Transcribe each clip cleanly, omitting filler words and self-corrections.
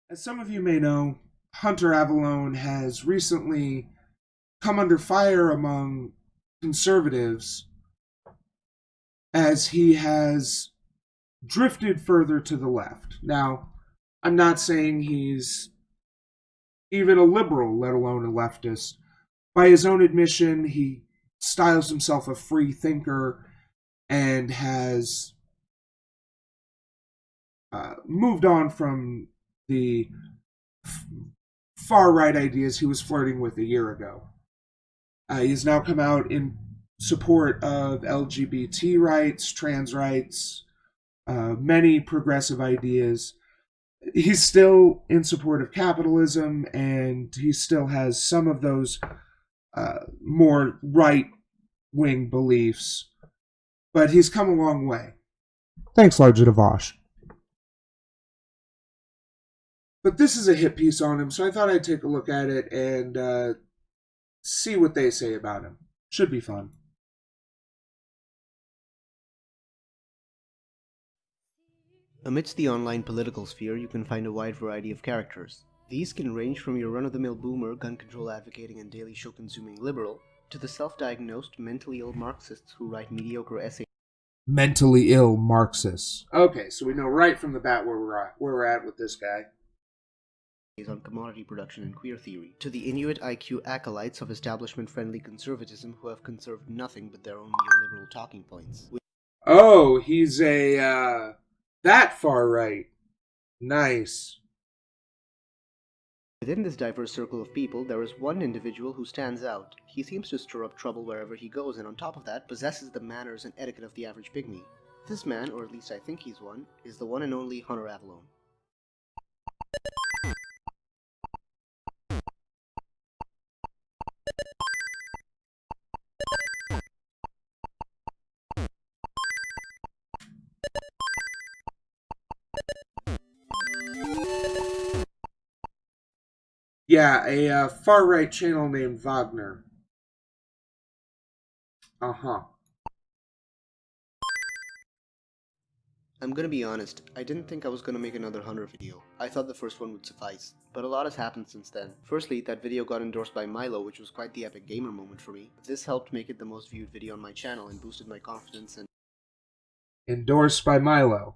As some of you may know, Hunter Avellone has recently come under fire among conservatives as he has drifted further to the left. Now, I'm not saying he's even a liberal, let alone a leftist. By his own admission, he styles himself a free thinker and has moved on from the far right ideas he was flirting with a year ago. He's now come out in support of LGBT rights, trans rights, many progressive ideas. He's still in support of capitalism, and he still has some of those more right wing beliefs, but he's come a long way. Thanks, Large Devosh. But this is a hit piece on him, so I thought I'd take a look at it and see what they say about him. Should be fun. Amidst the online political sphere, you can find a wide variety of characters. These can range from your run-of-the-mill boomer, gun control advocating and daily show consuming liberal, to the self-diagnosed, mentally ill Marxists who write mediocre essays. Mentally ill Marxists. Okay, so we know right from the bat where we're at with this guy. On commodity production and queer theory, to the Inuit IQ acolytes of establishment-friendly conservatism who have conserved nothing but their own neoliberal talking points. Oh, he's a, that far right. Nice. Within this diverse circle of people, there is one individual who stands out. He seems to stir up trouble wherever he goes, and on top of that, possesses the manners and etiquette of the average pygmy. This man, or at least I think he's one, is the one and only Hunter Avellone. Yeah, a far-right channel named Wagner. Uh-huh. I'm gonna be honest, I didn't think I was gonna make another Hunter video. I thought the first one would suffice. But a lot has happened since then. Firstly, that video got endorsed by Milo, which was quite the epic gamer moment for me. This helped make it the most viewed video on my channel and boosted my confidence and Endorsed by Milo.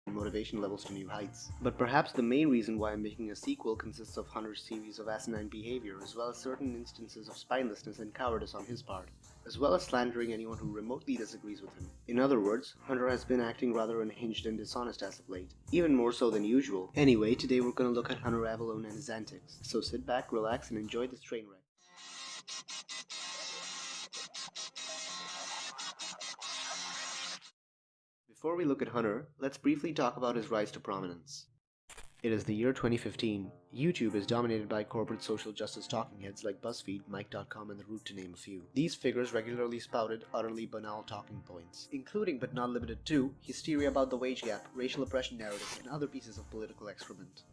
Motivation levels to new heights. But perhaps the main reason why I'm making a sequel consists of Hunter's series of asinine behavior, as well as certain instances of spinelessness and cowardice on his part, as well as slandering anyone who remotely disagrees with him. In other words, Hunter has been acting rather unhinged and dishonest as of late, even more so than usual. Anyway, today we're gonna look at Hunter Avellone and his antics, so sit back, relax, and enjoy this train wreck. Before we look at Hunter, let's briefly talk about his rise to prominence. It is the year 2015. YouTube is dominated by corporate social justice talking heads like BuzzFeed, Mike.com, and The Root, to name a few. These figures regularly spouted utterly banal talking points, including but not limited to hysteria about the wage gap, racial oppression narratives, and other pieces of political excrement.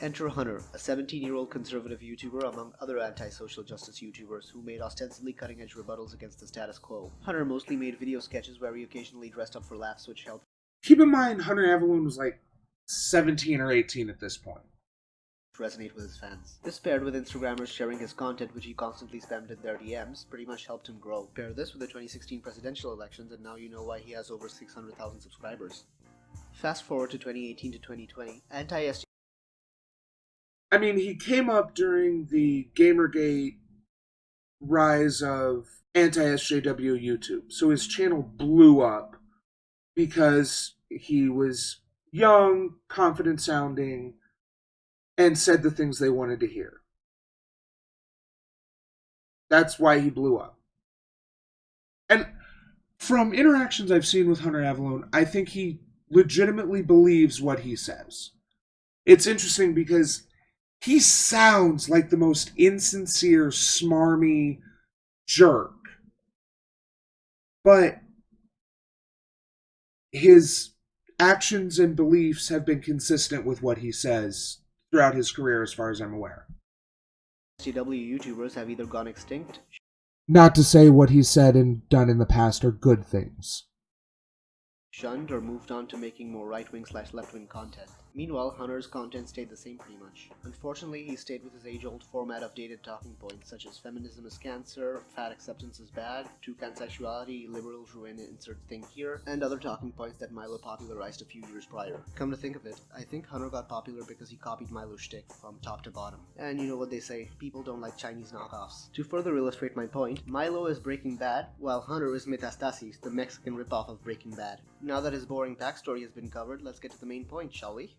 Enter Hunter, a 17-year-old conservative YouTuber among other anti-social justice YouTubers who made ostensibly cutting-edge rebuttals against the status quo. Hunter mostly made video sketches where he occasionally dressed up for laughs, which helped. Keep in mind, Hunter Avellone was like 17 or 18 at this point. Resonate with his fans. This paired with Instagrammers sharing his content, which he constantly spammed in their DMs, pretty much helped him grow. Pair this with the 2016 presidential elections and now you know why he has over 600,000 subscribers. Fast forward to 2018 to 2020, I mean, he came up during the Gamergate rise of anti-SJW YouTube. So his channel blew up because he was young, confident sounding, and said the things they wanted to hear. That's why he blew up. And from interactions I've seen with Hunter Avellone, I think he legitimately believes what he says. It's interesting because he sounds like the most insincere, smarmy jerk. But his actions and beliefs have been consistent with what he says throughout his career, as far as I'm aware. SJW YouTubers have either gone extinct, Not to say what he said and done in the past are good things. shunned, or moved on to making more right-wing/left-wing content. Meanwhile, Hunter's content stayed the same pretty much. Unfortunately, he stayed with his age-old format of dated talking points such as feminism is cancer, fat acceptance is bad, toucan sexuality, liberals ruin insert thing here, and other talking points that Milo popularized a few years prior. Come to think of it, I think Hunter got popular because he copied Milo's shtick from top to bottom. And you know what they say, people don't like Chinese knockoffs. To further illustrate my point, Milo is Breaking Bad, while Hunter is Metastasis, the Mexican ripoff of Breaking Bad. Now that his boring backstory has been covered, let's get to the main point, shall we?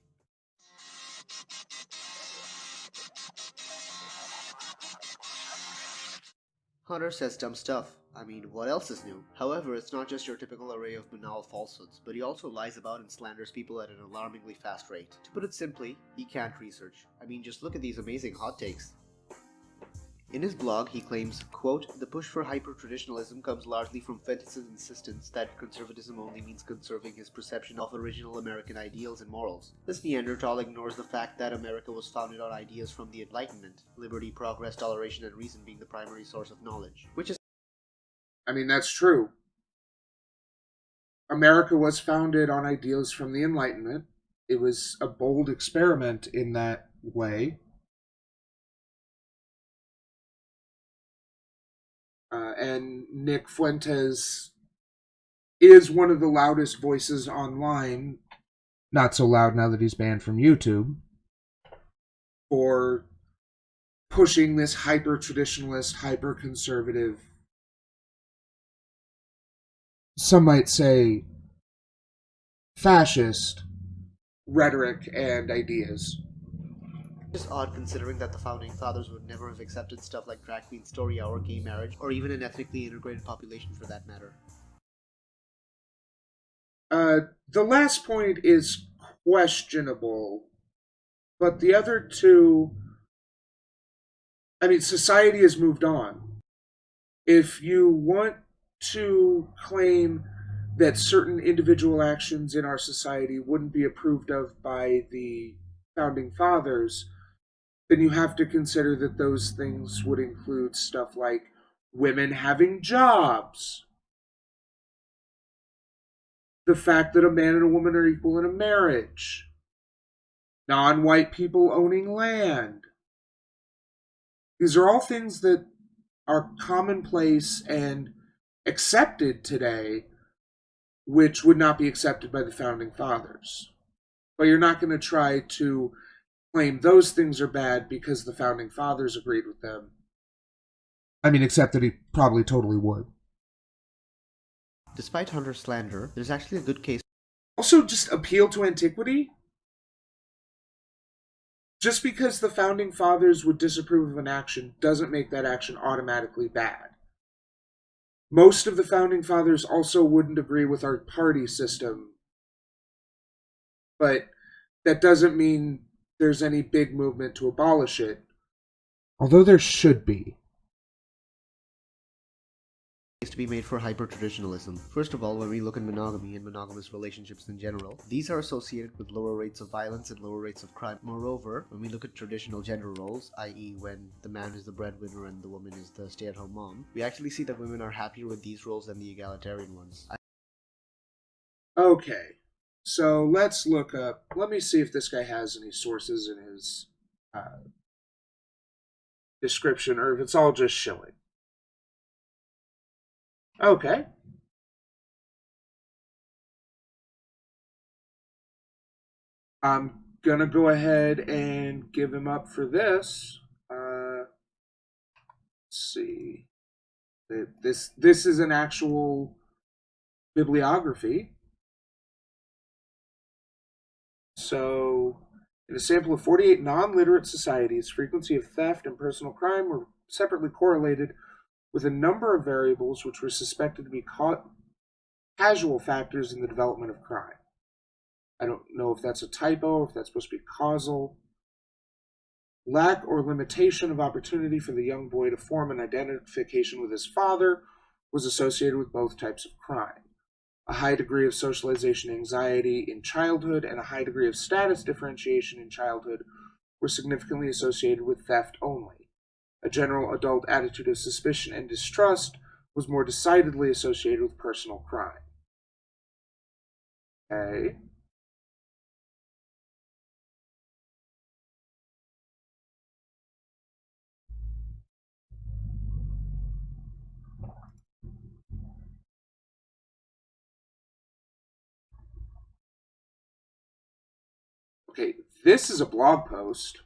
Hunter says dumb stuff. I mean, what else is new? However, it's not just your typical array of banal falsehoods, but he also lies about and slanders people at an alarmingly fast rate. To put it simply, he can't research. I mean, just look at these amazing hot takes. In his blog, he claims, quote, "The push for hyper-traditionalism comes largely from Fenton's insistence that conservatism only means conserving his perception of original American ideals and morals. This Neanderthal ignores the fact that America was founded on ideas from the Enlightenment, liberty, progress, toleration, and reason being the primary source of knowledge, which is..." I mean, that's true. America was founded on ideals from the Enlightenment. It was a bold experiment in that way. And Nick Fuentes is one of the loudest voices online, not so loud now that he's banned from YouTube, for pushing this hyper-traditionalist, hyper-conservative, some might say fascist rhetoric and ideas. It's odd considering that the founding fathers would never have accepted stuff like drag queen story hour, gay marriage, or even an ethnically integrated population for that matter. The last point is questionable, but the other two, I mean, society has moved on. If you want to claim that certain individual actions in our society wouldn't be approved of by the founding fathers, then you have to consider that those things would include stuff like women having jobs, the fact that a man and a woman are equal in a marriage, non-white people owning land. These are all things that are commonplace and accepted today, which would not be accepted by the founding fathers. But you're not going to try to claim those things are bad because the founding fathers agreed with them. I mean, except that he probably totally would. Despite Hunter's slander, there's actually a good case. Also, just appeal to antiquity. Just because the founding fathers would disapprove of an action doesn't make that action automatically bad. Most of the founding fathers also wouldn't agree with our party system. But that doesn't mean there's any big movement to abolish it. Although there should be. To be made for hyper-traditionalism. First of all, when we look at monogamy and monogamous relationships in general, these are associated with lower rates of violence and lower rates of crime. Moreover, when we look at traditional gender roles, i.e. when the man is the breadwinner and the woman is the stay-at-home mom, we actually see that women are happier with these roles than the egalitarian ones. Okay, so let's look up, let me see if this guy has any sources in his description, or if it's all just shilling. Okay. I'm gonna go ahead and give him up for this. Let's see. This is an actual bibliography. So, in a sample of 48 non-literate societies, frequency of theft and personal crime were separately correlated with a number of variables which were suspected to be casual factors in the development of crime. I don't know if that's a typo, if that's supposed to be causal. Lack or limitation of opportunity for the young boy to form an identification with his father was associated with both types of crime. A high degree of socialization anxiety in childhood and a high degree of status differentiation in childhood were significantly associated with theft only. A general adult attitude of suspicion and distrust was more decidedly associated with personal crime. Okay. Okay, this is a blog post.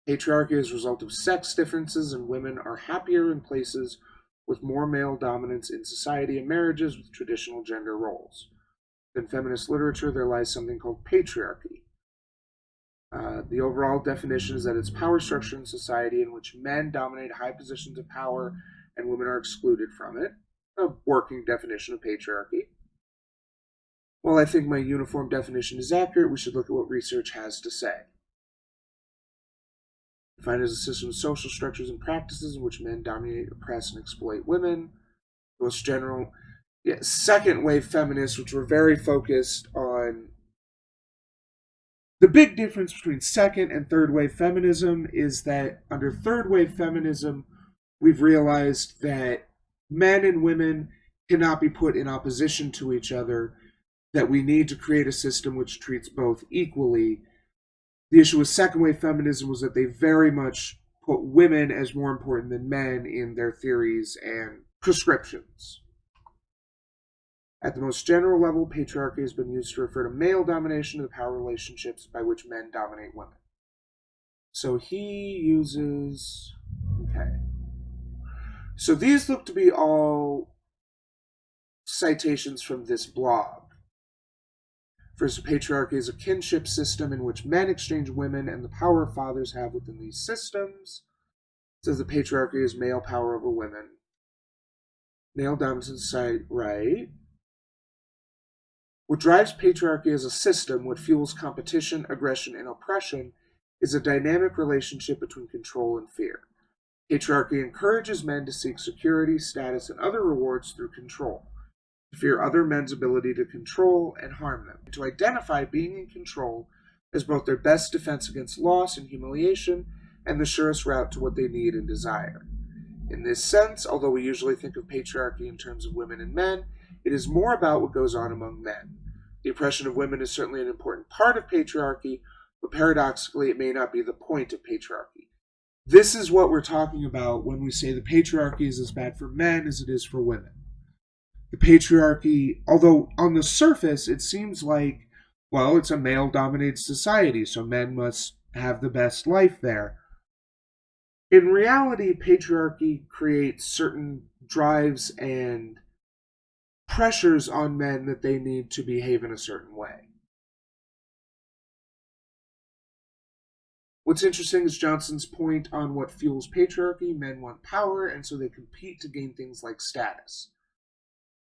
Patriarchy is a result of sex differences, and women are happier in places with more male dominance in society and marriages with traditional gender roles. In feminist literature, there lies something called patriarchy. The overall definition is that it's power structure in society in which men dominate high positions of power and women are excluded from it. A working definition of patriarchy. While I think my uniform definition is accurate, we should look at what research has to say. Defined as a system of social structures and practices in which men dominate, oppress, and exploit women. The most general, second wave feminists, which were very focused on the big difference between second and third wave feminism is that under third wave feminism, we've realized that men and women cannot be put in opposition to each other, that we need to create a system which treats both equally. The issue with second wave feminism was that they very much put women as more important than men in their theories and prescriptions. At the most general level, patriarchy has been used to refer to male domination of the power relationships by which men dominate women. So he uses... Okay. So these look to be all citations from this blog. First, patriarchy is a kinship system in which men exchange women and the power fathers have within these systems. It says the patriarchy is male power over women. Male dominance in society, right? What drives patriarchy as a system, what fuels competition, aggression, and oppression, is a dynamic relationship between control and fear. Patriarchy encourages men to seek security, status, and other rewards through control, to fear other men's ability to control and harm them, and to identify being in control as both their best defense against loss and humiliation and the surest route to what they need and desire. In this sense, although we usually think of patriarchy in terms of women and men, it is more about what goes on among men. The oppression of women is certainly an important part of patriarchy, but paradoxically, it may not be the point of patriarchy. This is what we're talking about when we say the patriarchy is as bad for men as it is for women. The patriarchy, although on the surface it seems like, well, it's a male-dominated society, so men must have the best life there. In reality, patriarchy creates certain drives and pressures on men that they need to behave in a certain way. What's interesting is Johnson's point on what fuels patriarchy. Men want power, and so they compete to gain things like status.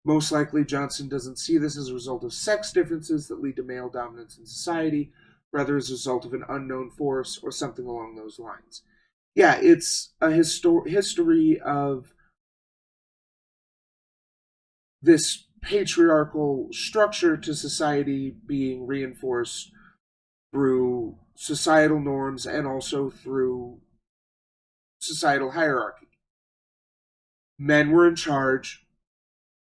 Most likely, Johnson doesn't see this as a result of sex differences that lead to male dominance in society, rather as a result of an unknown force or something along those lines. Yeah, it's a history of this patriarchal structure to society being reinforced through societal norms and also through societal hierarchy. Men were in charge.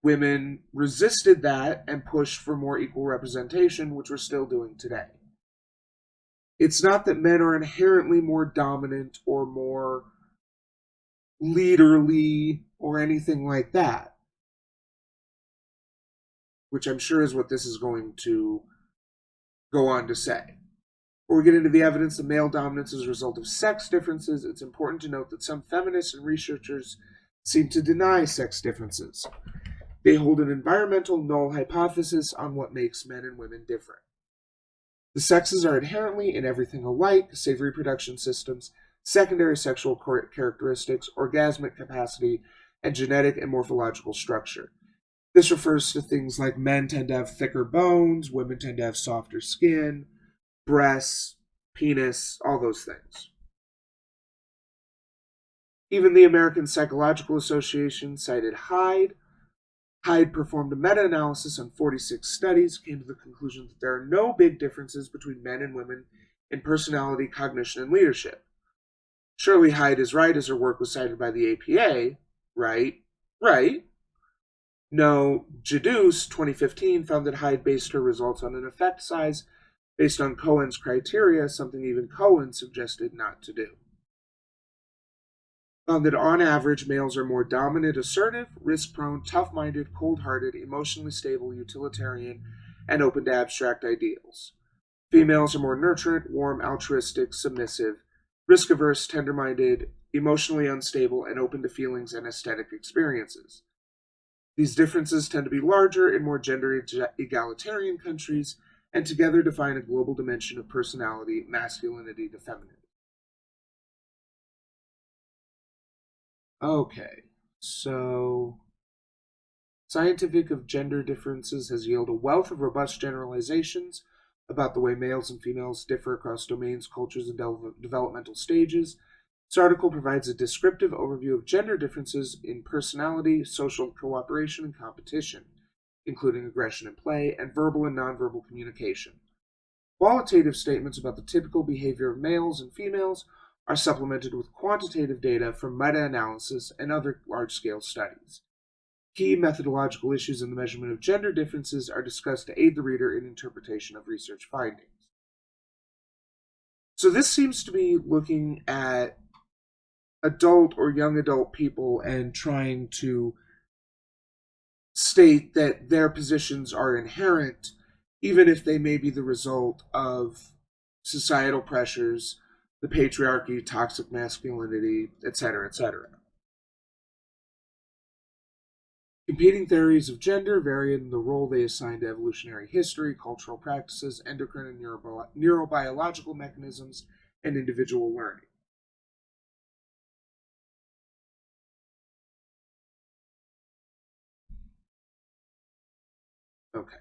Women resisted that and pushed for more equal representation, which we're still doing today. It's not that men are inherently more dominant or more leaderly or anything like that, which I'm sure is what this is going to go on to say. Before we get into the evidence that male dominance is a result of sex differences, it's important to note that some feminists and researchers seem to deny sex differences. They hold an environmental null hypothesis on what makes men and women different. The sexes are inherently in everything alike, save reproduction systems, secondary sexual characteristics, orgasmic capacity, and genetic and morphological structure. This refers to things like men tend to have thicker bones, women tend to have softer skin, breasts, penis, all those things. Even the American Psychological Association cited Hyde. Hyde performed a meta-analysis on 46 studies, came to the conclusion that there are no big differences between men and women in personality, cognition, and leadership. Surely Hyde is right, as her work was cited by the APA, right? Right. No, Jaduce, 2015, found that Hyde based her results on an effect size based on Cohen's criteria, something even Cohen suggested not to do. found that on average, males are more dominant, assertive, risk prone, tough minded, cold hearted, emotionally stable, utilitarian, and open to abstract ideals. Females are more nurturant, warm, altruistic, submissive, risk averse, tender minded, emotionally unstable, and open to feelings and aesthetic experiences. These differences tend to be larger in more gender egalitarian countries and together define a global dimension of personality, masculinity to femininity. Okay, so scientific of gender differences has yielded a wealth of robust generalizations about the way males and females differ across domains, cultures, and developmental stages. This article provides a descriptive overview of gender differences in personality, social cooperation, and competition, including aggression in play, and verbal and nonverbal communication. Qualitative statements about the typical behavior of males and females are supplemented with quantitative data from meta-analysis and other large-scale studies. Key methodological issues in the measurement of gender differences are discussed to aid the reader in interpretation of research findings. So this seems to be looking at adult or young adult people and trying to state that their positions are inherent, even if they may be the result of societal pressures, the patriarchy, toxic masculinity, etc., etc. Competing theories of gender vary in the role they assign to evolutionary history, cultural practices, endocrine and neurobiological mechanisms, and individual learning. Okay.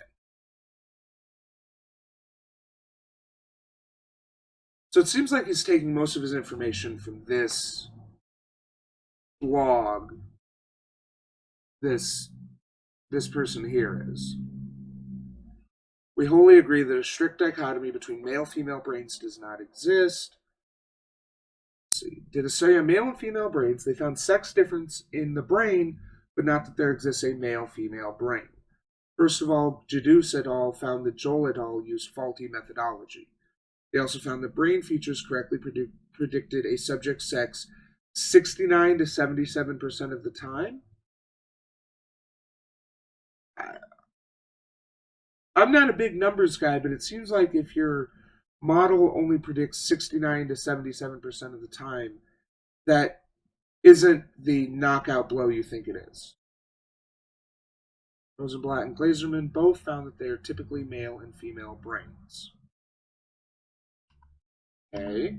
So it seems like he's taking most of his information from this blog. This person here is. We wholly agree that a strict dichotomy between male-female brains does not exist. Let's see. Did a study on male and female brains. They found sex difference in the brain, but not that there exists a male-female brain. First of all, Jadus et al. Found that Joel et al. Used faulty methodology. They also found that brain features correctly predicted a subject's sex 69 to 77% of the time. I'm not a big numbers guy, but it seems like if your model only predicts 69 to 77% of the time, that isn't the knockout blow you think it is. Rosenblatt and Glazerman both found that they are typically male and female brains. Okay.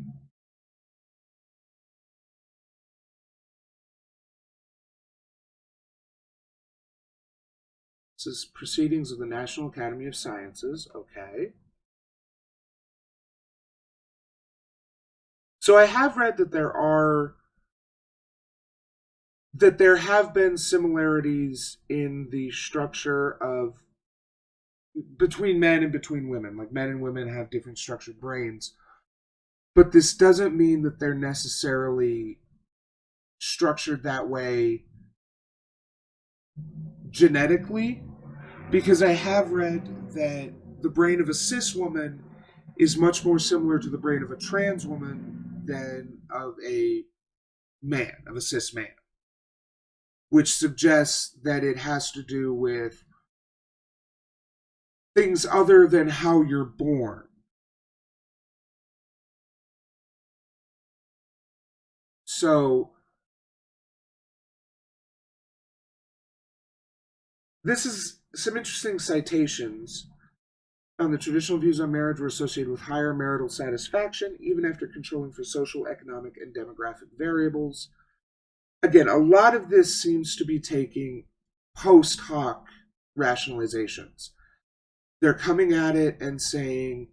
This is Proceedings of the National Academy of Sciences. Okay. So I have read that there have been similarities in the structure of between men and between women. Like men and women have different structured brains. But this doesn't mean that they're necessarily structured that way genetically, because I have read that the brain of a cis woman is much more similar to the brain of a trans woman than of a man, of a cis man, which suggests that it has to do with things other than how you're born. So, this is some interesting citations. The traditional views on marriage were associated with higher marital satisfaction, even after controlling for social, economic, and demographic variables. Again, a lot of this seems to be taking post hoc rationalizations. They're coming at it and saying,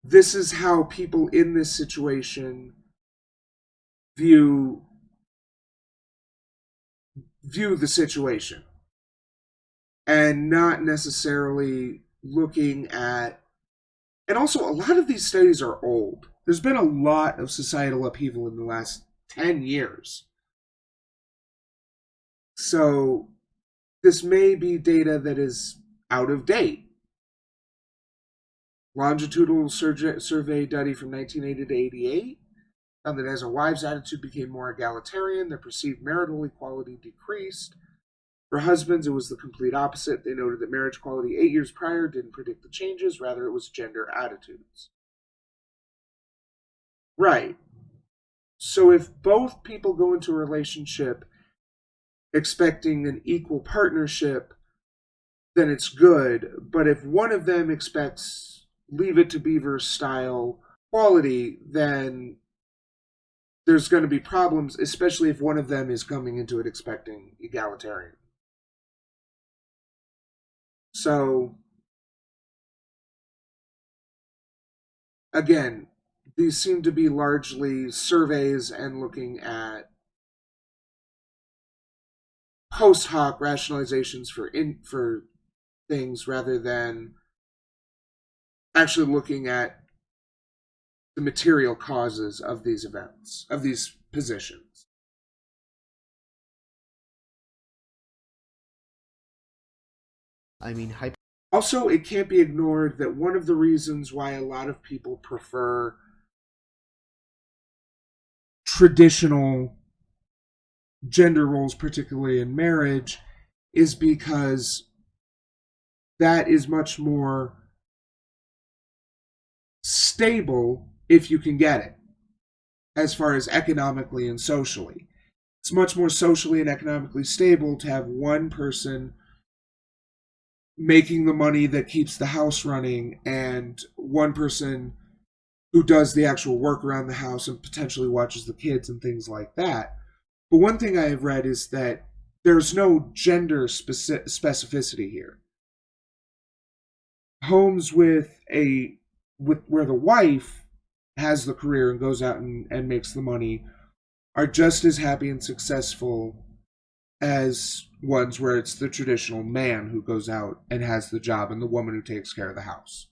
this is how people in this situation view the situation, and not necessarily looking at. And also, a lot of these studies are old. There's been a lot of societal upheaval in the last 10 years. So this may be data that is out of date. Longitudinal survey study from 1980 to 88. Found that as a wives' attitude became more egalitarian, their perceived marital equality decreased. For husbands, it was the complete opposite. They noted that marriage equality 8 years prior didn't predict the changes, rather, it was gender attitudes. Right. So if both people go into a relationship expecting an equal partnership, then it's good. But if one of them expects Leave It to Beaver style quality, then there's going to be problems, especially if one of them is coming into it expecting egalitarian. So, again, these seem to be largely surveys and looking at post hoc rationalizations for things rather than actually looking at the material causes of these events, of these positions. Also, it can't be ignored that one of the reasons why a lot of people prefer traditional gender roles, particularly in marriage, is because that is much more stable if you can get it, as far as economically and socially. It's much more socially and economically stable to have one person making the money that keeps the house running and one person who does the actual work around the house and potentially watches the kids and things like that. But one thing I have read is that there's no gender specificity here. Homes with where the wife has the career and goes out and makes the money are just as happy and successful as ones where it's the traditional man who goes out and has the job and the woman who takes care of the house.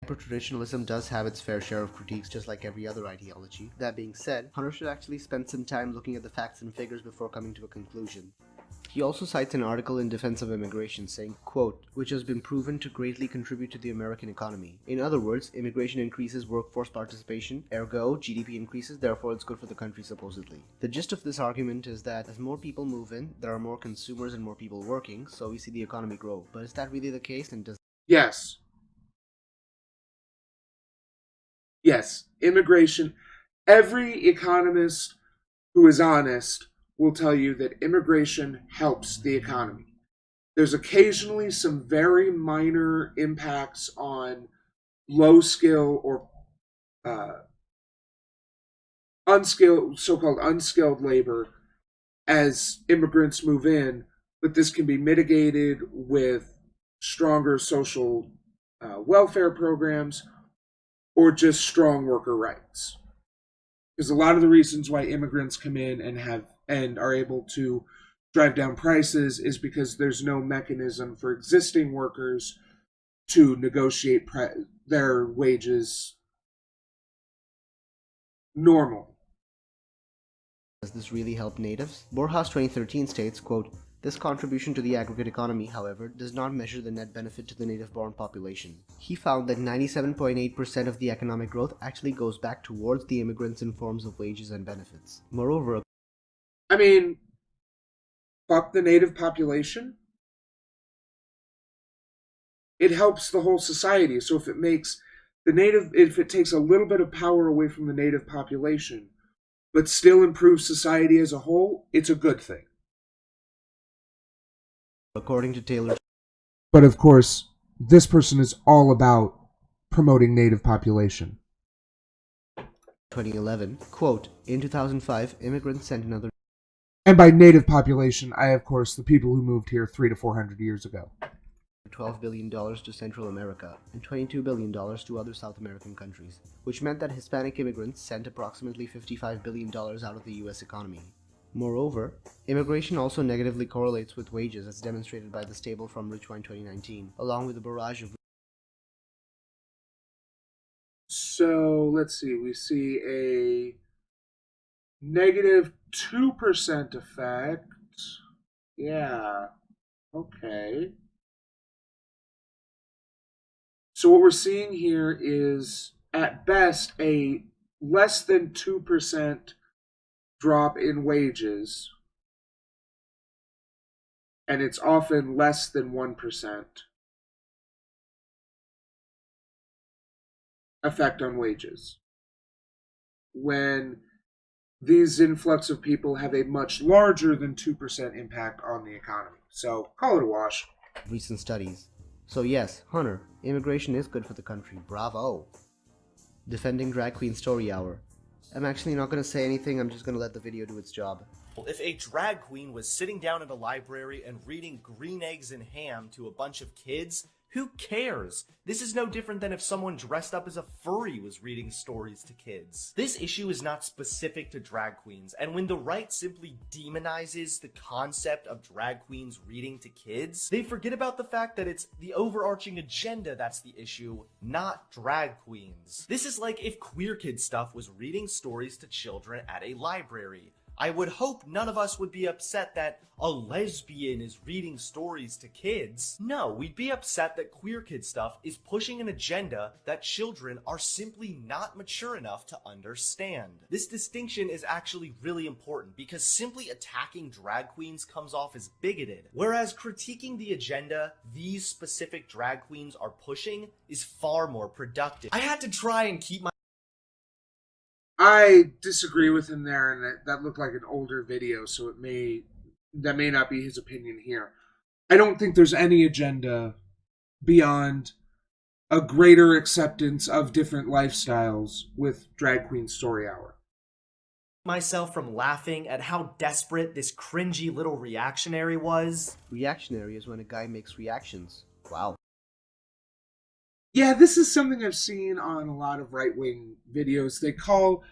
Hyper-traditionalism does have its fair share of critiques, just like every other ideology. That being said, Hunter should actually spend some time looking at the facts and figures before coming to a conclusion. He also cites an article in defense of immigration saying, quote, which has been proven to greatly contribute to the American economy. In other words, immigration increases workforce participation, ergo, GDP increases, therefore it's good for the country supposedly. The gist of this argument is that as more people move in, there are more consumers and more people working, so we see the economy grow. But is that really the case, and does... Yes. Yes. Immigration. Every economist who is honest will tell you that immigration helps the economy. There's occasionally some very minor impacts on low skill or unskilled, so-called unskilled labor as immigrants move in, but this can be mitigated with stronger social welfare programs or just strong worker rights. Because a lot of the reasons why immigrants come in and are able to drive down prices is because there's no mechanism for existing workers to negotiate their wages normal. Does this really help natives? Borjas 2013 states, quote, this contribution to the aggregate economy, however, does not measure the net benefit to the native-born population. He found that 97.8% of the economic growth actually goes back towards the immigrants in forms of wages and benefits. Moreover, I mean, fuck the native population. It helps the whole society. So if it takes a little bit of power away from the native population, but still improves society as a whole, it's a good thing. according to Taylor, But of course, this person is all about promoting native population. 2011, quote, in 2005, immigrants sent another And by native population, I, of course, the people who moved here 300 to 400 years ago. $12 billion to Central America and $22 billion to other South American countries, which meant that Hispanic immigrants sent approximately $55 billion out of the US economy. Moreover, immigration also negatively correlates with wages as demonstrated by this table from Richwine 2019, along with a barrage of... So, let's see, we see a negative 2% effect. Yeah, okay. So what we're seeing here is, at best, a less than 2% drop in wages, and it's often less than 1% effect on wages. When these influx of people have a much larger than 2% impact on the economy. So call it a wash. Recent studies. So yes, Hunter, immigration is good for the country. Bravo. Defending Drag Queen Story Hour. I'm actually not going to say anything, I'm just going to let the video do its job. If a drag queen was sitting down at a library and reading Green Eggs and Ham to a bunch of kids, who cares? This is no different than if someone dressed up as a furry was reading stories to kids. This issue is not specific to drag queens, and when the right simply demonizes the concept of drag queens reading to kids, they forget about the fact that it's the overarching agenda that's the issue, not drag queens. This is like if Queer Kid Stuff was reading stories to children at a library. I would hope none of us would be upset that a lesbian is reading stories to kids. No, we'd be upset that Queer Kid Stuff is pushing an agenda that children are simply not mature enough to understand. This distinction is actually really important because simply attacking drag queens comes off as bigoted, whereas critiquing the agenda these specific drag queens are pushing is far more productive. I had to try and keep my I disagree with him there, and that looked like an older video, so that may not be his opinion here. I don't think there's any agenda beyond a greater acceptance of different lifestyles with Drag Queen Story Hour. myself from laughing at how desperate this cringy little reactionary was. Reactionary is when a guy makes reactions. Wow. Yeah, this is something I've seen on a lot of right-wing videos. They call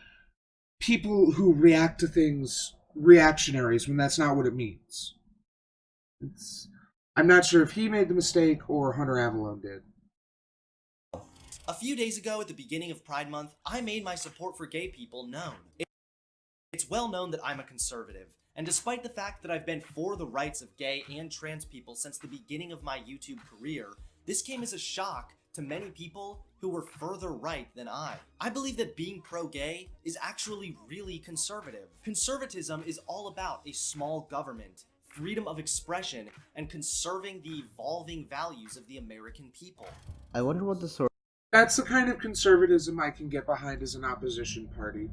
people who react to things reactionaries when that's not what it means. I'm not sure if he made the mistake or Hunter Avellone did. A few days ago, at the beginning of Pride Month, I made my support for gay people known. It's well known that I'm a conservative, and despite the fact that I've been for the rights of gay and trans people since the beginning of my YouTube career, this came as a shock to many people who were further right than I. I believe that being pro-gay is actually really conservative. Conservatism is all about a small government, freedom of expression, and conserving the evolving values of the American people. I wonder what the source. That's the kind of conservatism I can get behind as an opposition party.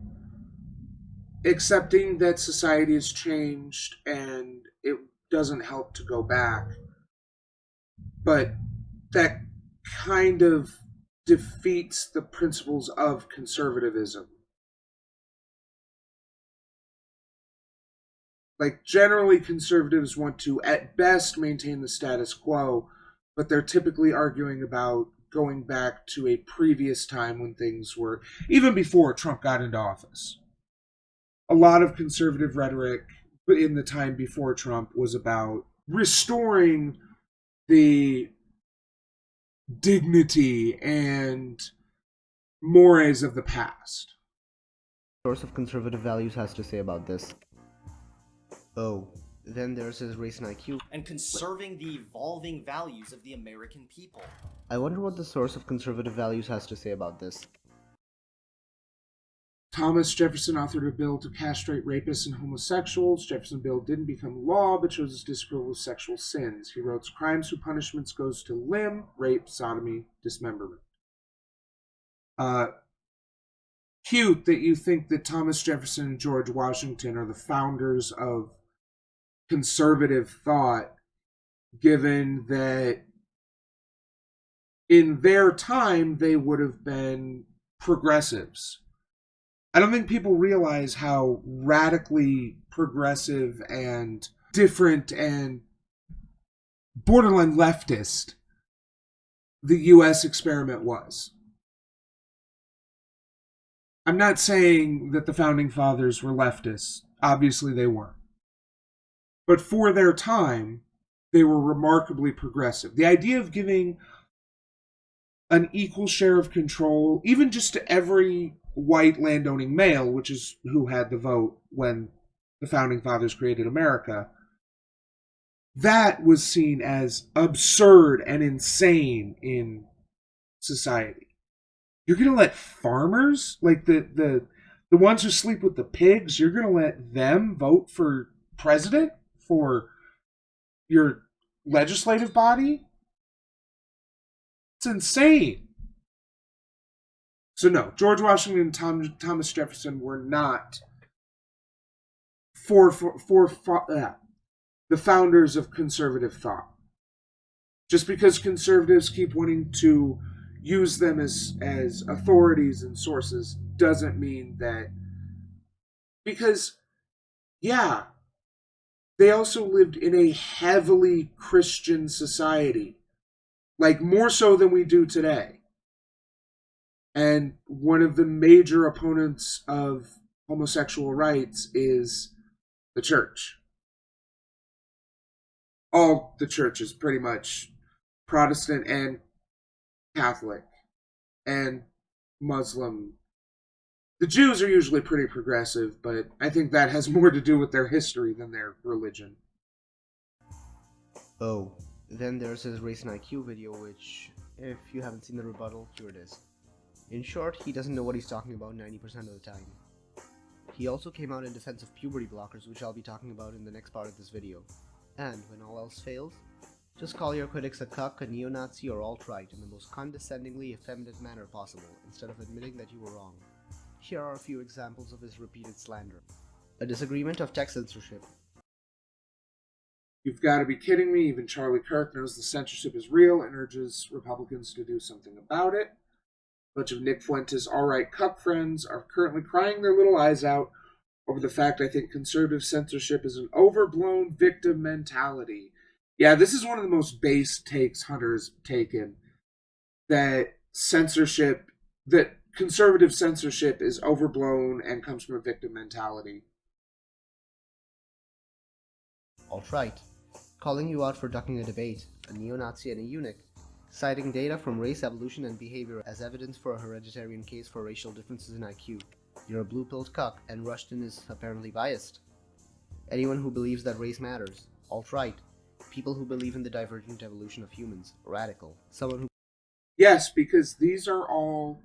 Accepting that society has changed and it doesn't help to go back. But that kind of defeats the principles of conservatism. Like, generally, conservatives want to, at best, maintain the status quo, but they're typically arguing about going back to a previous time when things were, even before Trump got into office. A lot of conservative rhetoric in the time before Trump was about restoring the dignity and mores of the past. Source of conservative values has to say about this. Oh, then there's his race and IQ. And conserving the evolving values of the American people. I wonder what the source of conservative values has to say about this. Thomas Jefferson authored a bill to castrate rapists and homosexuals. Jefferson's bill didn't become law, but shows his disapproval of sexual sins. He wrote, crimes whose punishments goes to limb, rape, sodomy, dismemberment. Cute that you think that Thomas Jefferson and George Washington are the founders of conservative thought, given that in their time they would have been progressives. I don't think people realize how radically progressive and different and borderline leftist the US experiment was. I'm not saying that the founding fathers were leftists. Obviously they weren't. But for their time, they were remarkably progressive. The idea of giving an equal share of control, even just to every white landowning male, which is who had the vote when the founding fathers created America, that was seen as absurd and insane in society. You're going to let farmers, like the ones who sleep with the pigs, you're going to let them vote for president for your legislative body? It's insane. So no, George Washington and Thomas Jefferson were not the founders of conservative thought. Just because conservatives keep wanting to use them as authorities and sources doesn't mean that. Because, yeah, they also lived in a heavily Christian society. Like, more so than we do today. And one of the major opponents of homosexual rights is the church. All the churches, pretty much, Protestant and Catholic and Muslim. The Jews are usually pretty progressive, but I think that has more to do with their history than their religion. Oh, then there's his Race and IQ video, which, if you haven't seen the rebuttal, here it is. In short, he doesn't know what he's talking about 90% of the time. He also came out in defense of puberty blockers, which I'll be talking about in the next part of this video. And when all else fails, just call your critics a cuck, a neo-Nazi, or alt-right in the most condescendingly effeminate manner possible, instead of admitting that you were wrong. Here are a few examples of his repeated slander. A disagreement of tech censorship. You've got to be kidding me. Even Charlie Kirk knows the censorship is real and urges Republicans to do something about it. A bunch of Nick Fuentes' all-right cuck friends are currently crying their little eyes out over the fact I think conservative censorship is an overblown victim mentality. Yeah, this is one of the most base takes Hunter's taken. That conservative censorship is overblown and comes from a victim mentality. Alt-right. Calling you out for ducking a debate, a neo-Nazi and a eunuch. Citing data from race, evolution, and behavior as evidence for a hereditarian case for racial differences in IQ. You're a blue-pilled cuck, and Rushton is apparently biased. Anyone who believes that race matters. Alt-right. People who believe in the divergent evolution of humans. Radical. Someone who... Yes, because these are all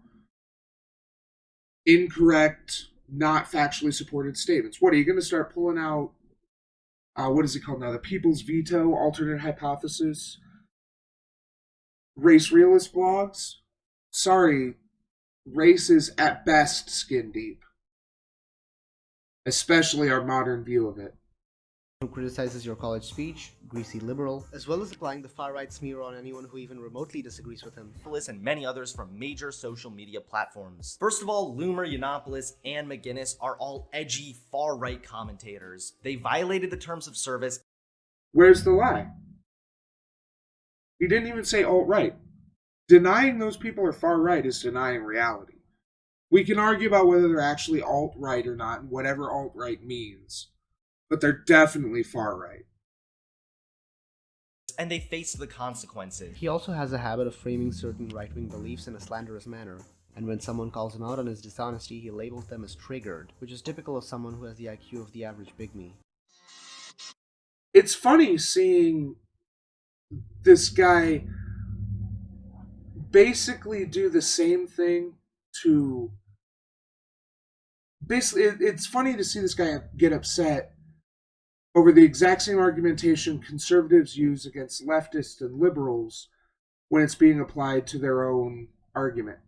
incorrect, not factually supported statements. What, are you going to start pulling out, what is it called now? The People's Veto, alternate hypothesis? Race realist blogs? Sorry, race is at best skin deep. Especially our modern view of it. Who criticizes your college speech, greasy liberal, as well as applying the far-right smear on anyone who even remotely disagrees with him. And many others from major social media platforms. First of all, Loomer, Yiannopoulos, and McGinnis are all edgy far-right commentators. They violated the terms of service. Where's the lie? He didn't even say alt-right. Denying those people are far-right is denying reality. We can argue about whether they're actually alt-right or not, and whatever alt-right means. But they're definitely far-right. And they face the consequences. He also has a habit of framing certain right-wing beliefs in a slanderous manner, and when someone calls him out on his dishonesty, he labels them as triggered, which is typical of someone who has the IQ of the average pygmy. It's funny seeing this guy basically do the same thing to... Basically, it's funny to see this guy get upset over the exact same argumentation conservatives use against leftists and liberals when it's being applied to their own argument.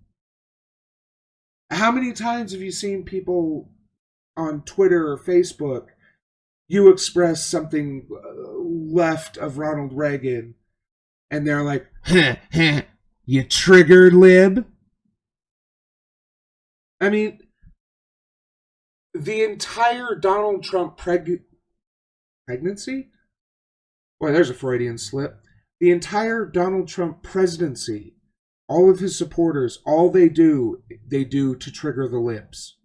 How many times have you seen people on Twitter or Facebook, you express something left of Ronald Reagan, and they're like, you triggered lib? I mean, the entire Donald Trump pregnancy? Boy, there's a Freudian slip. The entire Donald Trump presidency, all of his supporters, all they do to trigger the libs.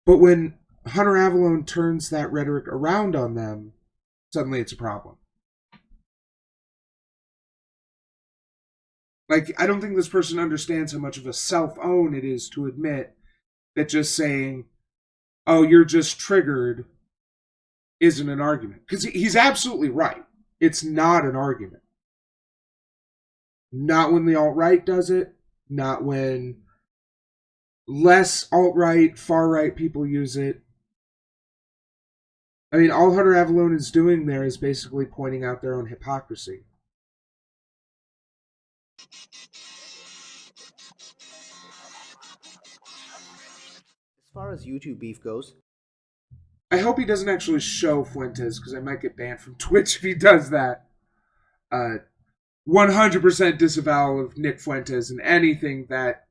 But when Hunter Avellone turns that rhetoric around on them, suddenly it's a problem. Like, I don't think this person understands how much of a self-own it is to admit that just saying, oh, you're just triggered, isn't an argument. Because he's absolutely right. It's not an argument. Not when the alt-right does it. not when less alt-right, far-right people use it. I mean, all Hunter Avellone is doing there is basically pointing out their own hypocrisy. As far as YouTube beef goes, I hope he doesn't actually show Fuentes, because I might get banned from Twitch if he does that. 100% disavowal of Nick Fuentes and anything that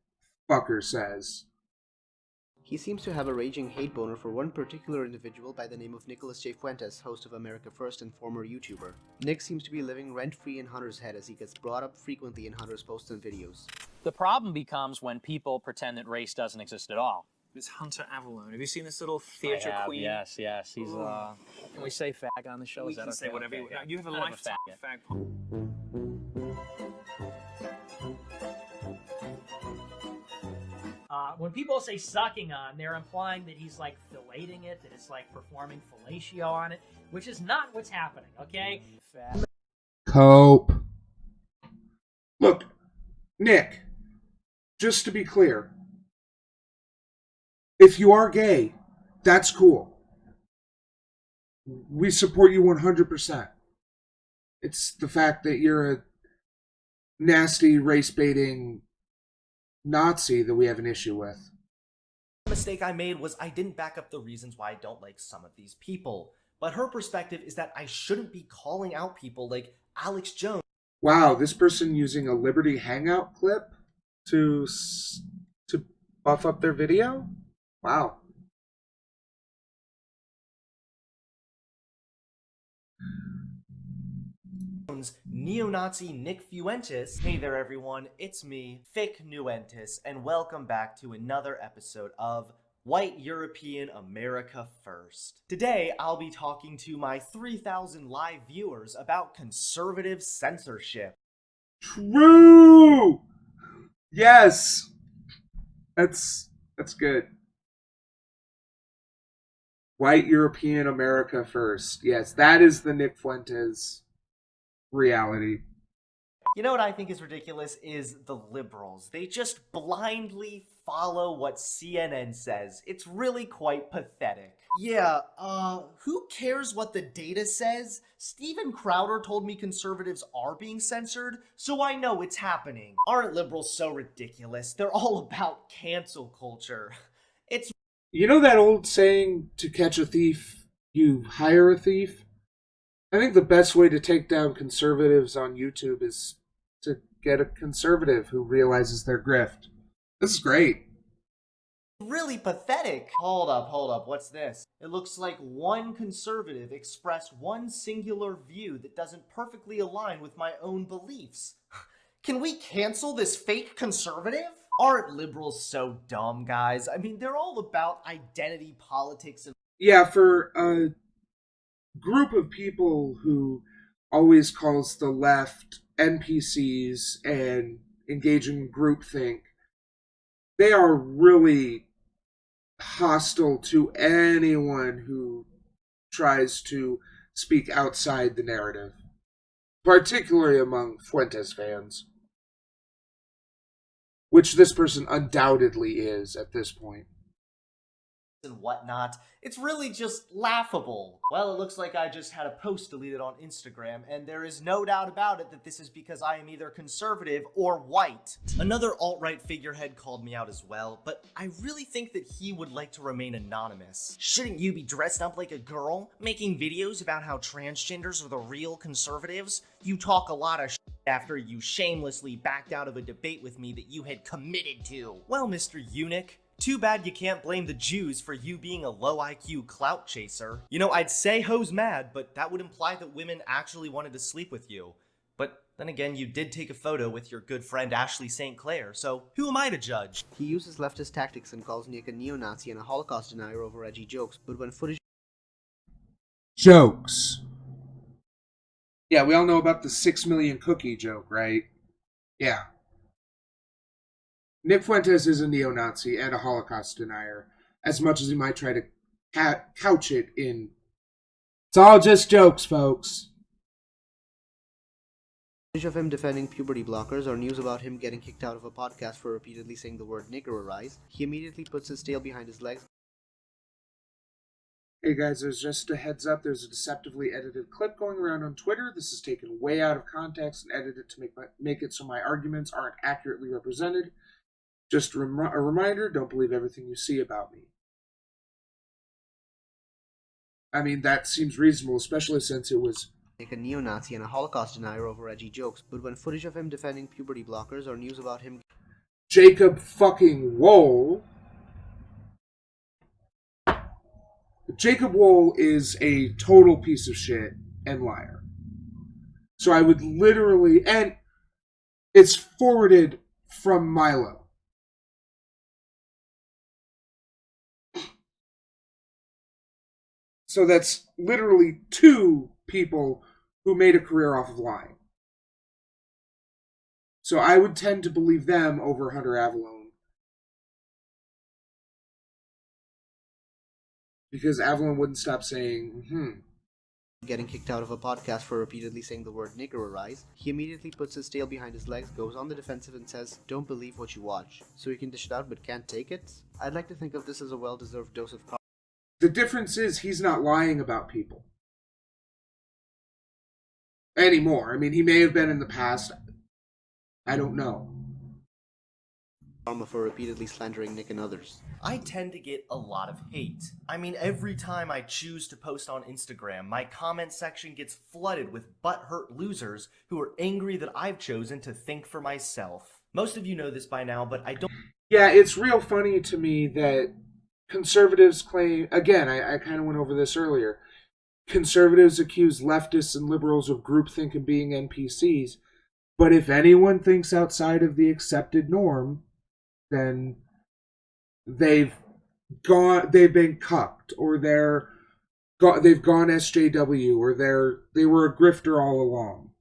fucker says. he seems to have a raging hate boner for one particular individual by the name of Nicholas J. Fuentes, host of America First and former YouTuber. Nick seems to be living rent-free in Hunter's head as he gets brought up frequently in Hunter's posts and videos. The problem becomes when people pretend that race doesn't exist at all. This Hunter Avellone. Have you seen this little theater queen? Yes. He's can we say fag on the show? We can say whatever you want. You have a lifetime fag. When people say sucking on, they're implying that he's like filleting it, that it's like performing fellatio on it, which is not what's happening, okay? Cope. Look, Nick, just to be clear, if you are gay, that's cool. We support you 100%. It's the fact that you're a nasty, race-baiting Nazi that we have an issue with. The mistake I made was I didn't back up the reasons why I don't like some of these people. But her perspective is that I shouldn't be calling out people like Alex Jones. Wow, this person using a Liberty Hangout clip to buff up their video? Wow. Neo-Nazi Nick Fuentes. Hey there everyone, it's me, Fick Nuentis, and welcome back to another episode of White European America First. Today, I'll be talking to my 3,000 live viewers about conservative censorship. True! Yes! That's good. White European America First. Yes, that is the Nick Fuentes reality. You know what I think is ridiculous is the liberals. They just blindly follow what CNN says. It's really quite pathetic. Yeah, who cares what the data says? Steven Crowder told me conservatives are being censored, so I know it's happening. Aren't liberals so ridiculous? They're all about cancel culture. It's You know that old saying, to catch a thief, you hire a thief? I think the best way to take down conservatives on YouTube is to get a conservative who realizes their grift. This is great. really pathetic. Hold up, what's this? It looks like one conservative expressed one singular view that doesn't perfectly align with my own beliefs. Can we cancel this fake conservative? Aren't liberals so dumb, guys? I mean, they're all about identity politics and Yeah, for a group of people who always calls the left NPCs and engage in groupthink, they are really hostile to anyone who tries to speak outside the narrative, particularly among Fuentes fans, which this person undoubtedly is at this point. and whatnot. It's really just laughable. Well, it looks like I just had a post deleted on Instagram, and there is no doubt about it that this is because I am either conservative or white. Another alt-right figurehead called me out as well, but I really think that he would like to remain anonymous. Shouldn't you be dressed up like a girl, making videos about how transgenders are the real conservatives? You talk a lot of shit after you shamelessly backed out of a debate with me that you had committed to. Well, Mr. Eunuch, too bad you can't blame the Jews for you being a low IQ clout chaser. You know, I'd say hoes mad, but that would imply that women actually wanted to sleep with you. But then again, you did take a photo with your good friend Ashley St. Clair, so who am I to judge? He uses leftist tactics and calls Nick a neo-Nazi and a Holocaust denier over edgy jokes, but when footage Jokes. Yeah, we all know about the 6 million cookie joke, right? Yeah. Nick Fuentes is a neo-Nazi and a Holocaust denier, as much as he might try to couch it in, it's all just jokes, folks. Footage of him defending puberty blockers or news about him getting kicked out of a podcast for repeatedly saying the word nigger arise, he immediately puts his tail behind his legs. Hey guys, there's just a heads up, there's a deceptively edited clip going around on Twitter. This is taken way out of context and edited to make it so my arguments aren't accurately represented. Just a reminder, don't believe everything you see about me. I mean, that seems reasonable, especially since it was Like a neo-Nazi and a Holocaust denier over edgy jokes, but when footage of him defending puberty blockers or news about him Jacob fucking Wohl. Jacob Wohl is a total piece of shit and liar. So I would literally, and it's forwarded from Milo. So that's literally two people who made a career off of lying. So I would tend to believe them over Hunter Avellone. Because Avellone wouldn't stop saying, getting kicked out of a podcast for repeatedly saying the word nigger arise, he immediately puts his tail behind his legs, goes on the defensive and says, don't believe what you watch. So he can dish it out but can't take it? I'd like to think of this as a well-deserved dose of The difference is he's not lying about people. Anymore. I mean, he may have been in the past. I don't know. karma for repeatedly slandering Nick and others. I tend to get a lot of hate. I mean, every time I choose to post on Instagram, my comment section gets flooded with butthurt losers who are angry that I've chosen to think for myself. Most of you know this by now, but I don't... Yeah, it's real funny to me that conservatives claim... Again, I kind of went over this earlier. Conservatives accuse leftists and liberals of groupthink and being NPCs. But if anyone thinks outside of the accepted norm, then they've been cucked, or they've gone SJW, or they were a grifter all along.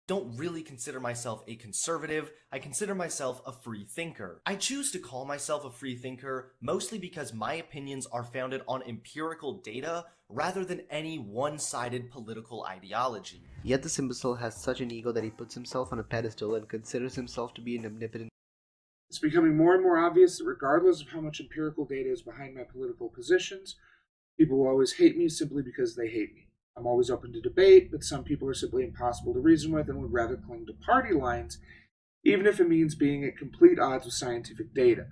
Don't really consider myself a conservative. I consider myself a free thinker. I choose to call myself a free thinker mostly because my opinions are founded on empirical data rather than any one-sided political ideology. Yet this imbecile has such an ego that he puts himself on a pedestal and considers himself to be an omnipotent. It's becoming more and more obvious that regardless of how much empirical data is behind my political positions, people will always hate me simply because they hate me. I'm always open to debate, but some people are simply impossible to reason with and would rather cling to party lines, even if it means being at complete odds with scientific data.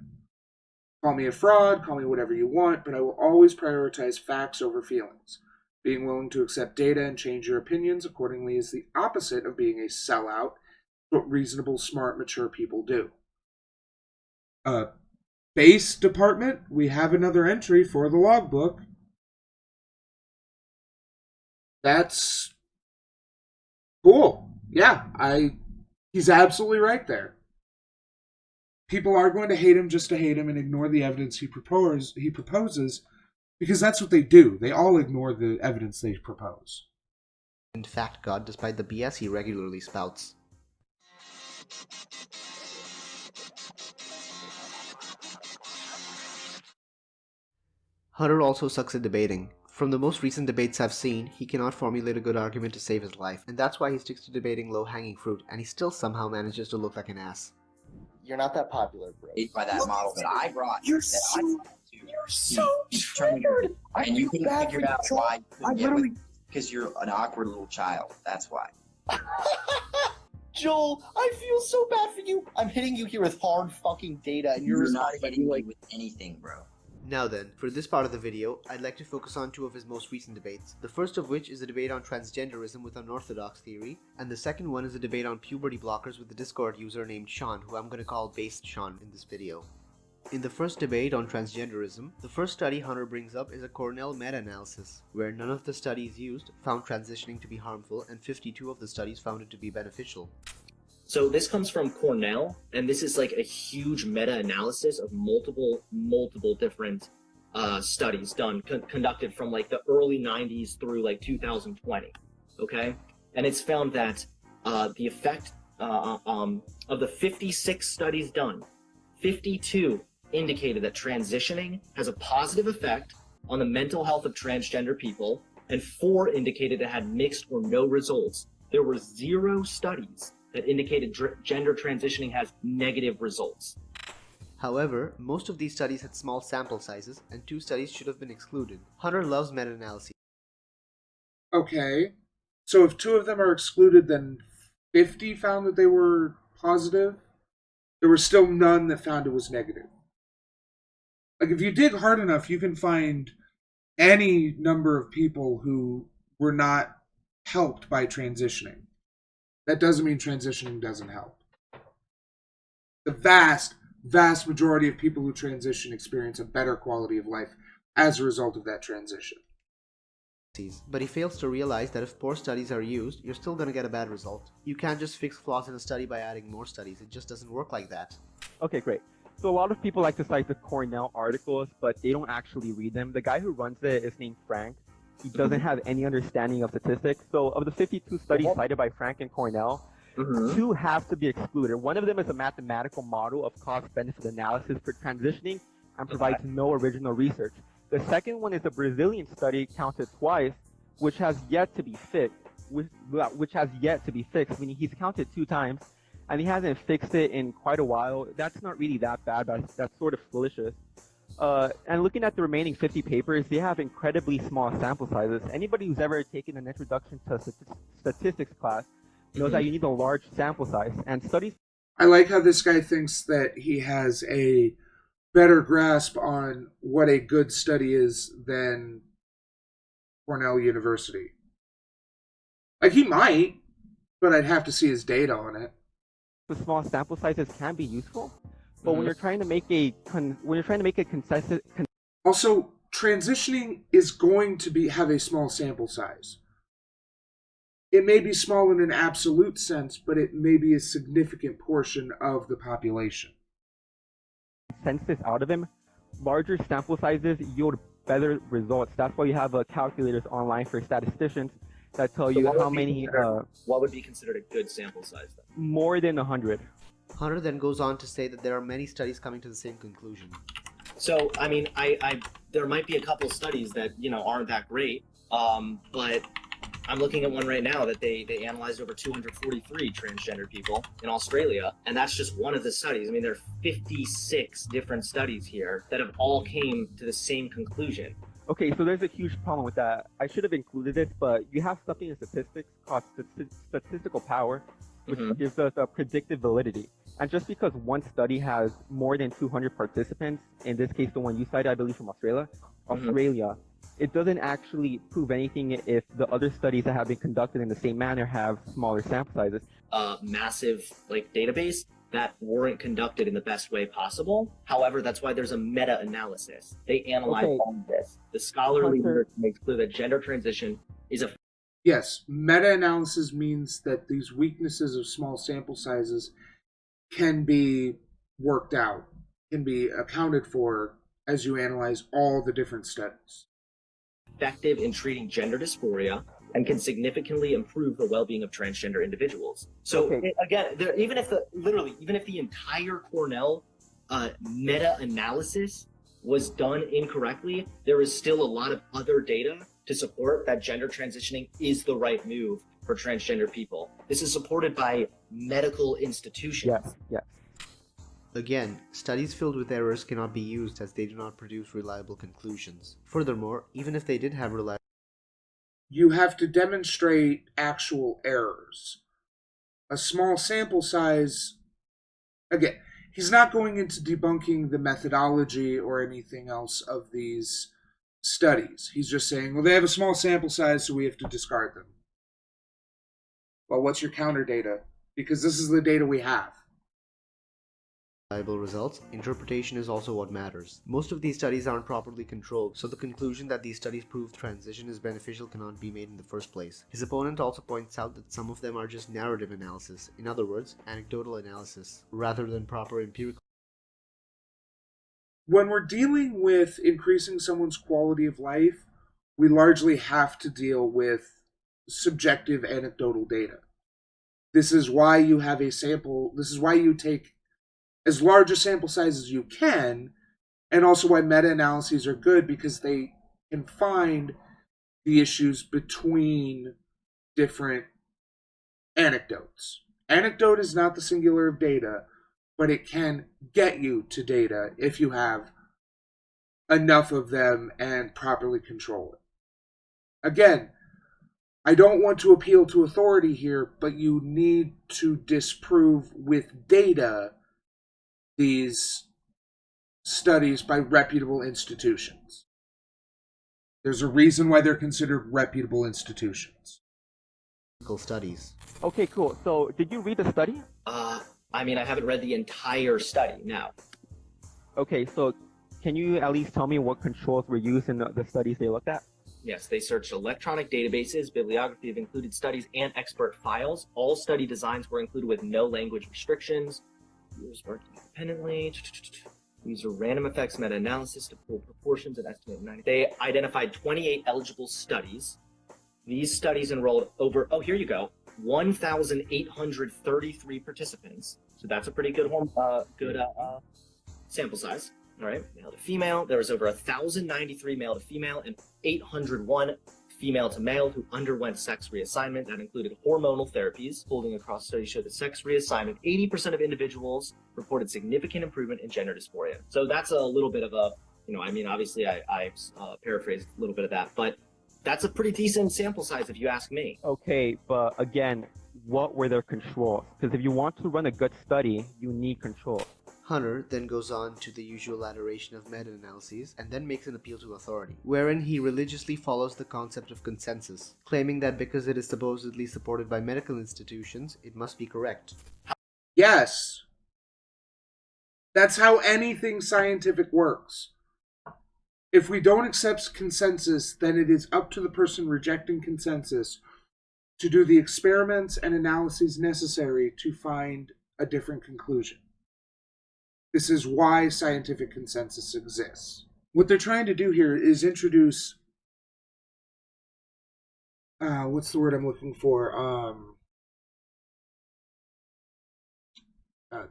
Call me a fraud, call me whatever you want, but I will always prioritize facts over feelings. Being willing to accept data and change your opinions accordingly is the opposite of being a sellout, what reasonable, smart, mature people do. Base department, we have another entry for the logbook. That's cool. Yeah, he's absolutely right there. People are going to hate him just to hate him and ignore the evidence he proposes, because that's what they do. They all ignore the evidence they propose. In fact, God, despite the BS he regularly spouts. Hunter also sucks at debating. From the most recent debates I've seen, he cannot formulate a good argument to save his life, and that's why he sticks to debating low-hanging fruit, and he still somehow manages to look like an ass. You're not that popular, bro. By that model that I brought. You're so weird. And you couldn't figure out why you couldn't get with it, because you're an awkward little child. That's why. Joel, I feel so bad for you. I'm hitting you here with hard fucking data, and you're not responding hitting like me with anything, bro. Now then, for this part of the video, I'd like to focus on two of his most recent debates. The first of which is a debate on transgenderism with unorthodox theory, and the second one is a debate on puberty blockers with a Discord user named Sean, who I'm going to call Based Sean in this video. In the first debate on transgenderism, the first study Hunter brings up is a Cornell meta-analysis, where none of the studies used found transitioning to be harmful and 52 of the studies found it to be beneficial. So this comes from Cornell, and this is like a huge meta-analysis of multiple different studies done, conducted from like the early 90s through like 2020, okay? And it's found that the effect of the 56 studies done, 52 indicated that transitioning has a positive effect on the mental health of transgender people, and 4 indicated it had mixed or no results there were 0 studies that indicated gender transitioning has negative results. However, most of these studies had small sample sizes, and 2 studies should have been excluded. Hunter loves meta-analyses. Okay. So if 2 of them are excluded, then 50 found that they were positive? There were still none that found it was negative. Like, if you dig hard enough, you can find any number of people who were not helped by transitioning. That doesn't mean transitioning doesn't help. The vast majority of people who transition experience a better quality of life as a result of that transition. But he fails to realize that if poor studies are used, you're still going to get a bad result. You can't just fix flaws in a study by adding more studies. It just doesn't work like that. Okay, great. So a lot of people like to cite the Cornell articles, but they don't actually read them. The guy who runs it is named Frank. He doesn't have any understanding of statistics. So of the 52 studies cited by Frank and Cornell, 2 have to be excluded. One of them is a mathematical model of cost-benefit analysis for transitioning and provides no original research. The second one is a Brazilian study counted twice, which has yet to be fixed. Meaning he's counted 2 times, and he hasn't fixed it in quite a while. That's not really that bad, but that's sort of foolish. And looking at the remaining 50 papers, they have incredibly small sample sizes. Anybody who's ever taken an introduction to statistics class knows that you need a large sample size. And studies... I like how this guy thinks that he has a better grasp on what a good study is than Cornell University. Like, he might, but I'd have to see his data on it. The small sample sizes can be useful, but when you're trying to make a consensus... Also, transitioning is going to have a small sample size. It may be small in an absolute sense, but it may be a significant portion of the population. Consensus out of him, larger sample sizes yield better results. That's why you have calculators online for statisticians that tell you how many... what would be considered a good sample size then? More than 100. Hunter then goes on to say that there are many studies coming to the same conclusion. So, I mean, there might be a couple studies that, aren't that great, but I'm looking at one right now that they analyzed over 243 transgender people in Australia, and that's just one of the studies. I mean, there are 56 different studies here that have all came to the same conclusion. Okay, so there's a huge problem with that. I should have included it, but you have something in statistics called statistical power, which gives us a predictive validity. And just because one study has more than 200 participants, in this case the one you cited, I believe from Australia, it doesn't actually prove anything if the other studies that have been conducted in the same manner have smaller sample sizes. Massive database that weren't conducted in the best way possible. However, that's why there's a meta-analysis. They analyze all of this. The scholarly research makes clear that gender transition is a... Yes, meta-analysis means that these weaknesses of small sample sizes can be worked out, can be accounted for as you analyze all the different studies. Effective in treating gender dysphoria and can significantly improve the well-being of transgender individuals. So again, even if the entire Cornell meta-analysis was done incorrectly, there is still a lot of other data to support that gender transitioning is the right move for transgender people. This is supported by medical institutions. Yes. Again, studies filled with errors cannot be used as they do not produce reliable conclusions. Furthermore, even if they did have reliable... You have to demonstrate actual errors. A small sample size... Again, he's not going into debunking the methodology or anything else of these studies. He's just saying, well, they have a small sample size, so we have to discard them. Well, what's your counter data? Because this is the data we have. Reliable results, interpretation is also what matters. Most of these studies aren't properly controlled, so the conclusion that these studies prove transition is beneficial cannot be made in the first place. His opponent also points out that some of them are just narrative analysis, in other words, anecdotal analysis, rather than proper empirical. When we're dealing with increasing someone's quality of life, we largely have to deal with subjective anecdotal data. This is why you have a sample, this is why you take as large a sample size as you can, and also why meta-analyses are good, because they can find the issues between different anecdotes. Anecdote is not the singular of data, but it can get you to data if you have enough of them and properly control it. Again, I don't want to appeal to authority here, but you need to disprove with data these studies by reputable institutions. There's a reason why they're considered reputable institutions. Studies. Okay, cool. So, did you read the study? I mean, I haven't read the entire study, no. Okay, so can you at least tell me what controls were used in the studies they looked at? Yes, they searched electronic databases, bibliography of included studies, and expert files. All study designs were included with no language restrictions. Users working independently. User random effects meta-analysis to pull proportions and estimate 90. They identified 28 eligible studies. These studies enrolled over, here you go, 1,833 participants. So that's a pretty good sample size. All right, male to female. There was over 1,093 male to female and 801 female to male who underwent sex reassignment. That included hormonal therapies. Holding across studies showed that sex reassignment, 80% of individuals reported significant improvement in gender dysphoria. So that's a little bit of a, obviously I paraphrased a little bit of that, but that's a pretty decent sample size if you ask me. Okay, but again, what were their controls? Because if you want to run a good study, you need controls. Hunter then goes on to the usual adoration of meta-analyses and then makes an appeal to authority, wherein he religiously follows the concept of consensus, claiming that because it is supposedly supported by medical institutions, it must be correct. Yes. That's how anything scientific works. If we don't accept consensus, then it is up to the person rejecting consensus to do the experiments and analyses necessary to find a different conclusion. This is why scientific consensus exists. What they're trying to do here is introduce... what's the word I'm looking for?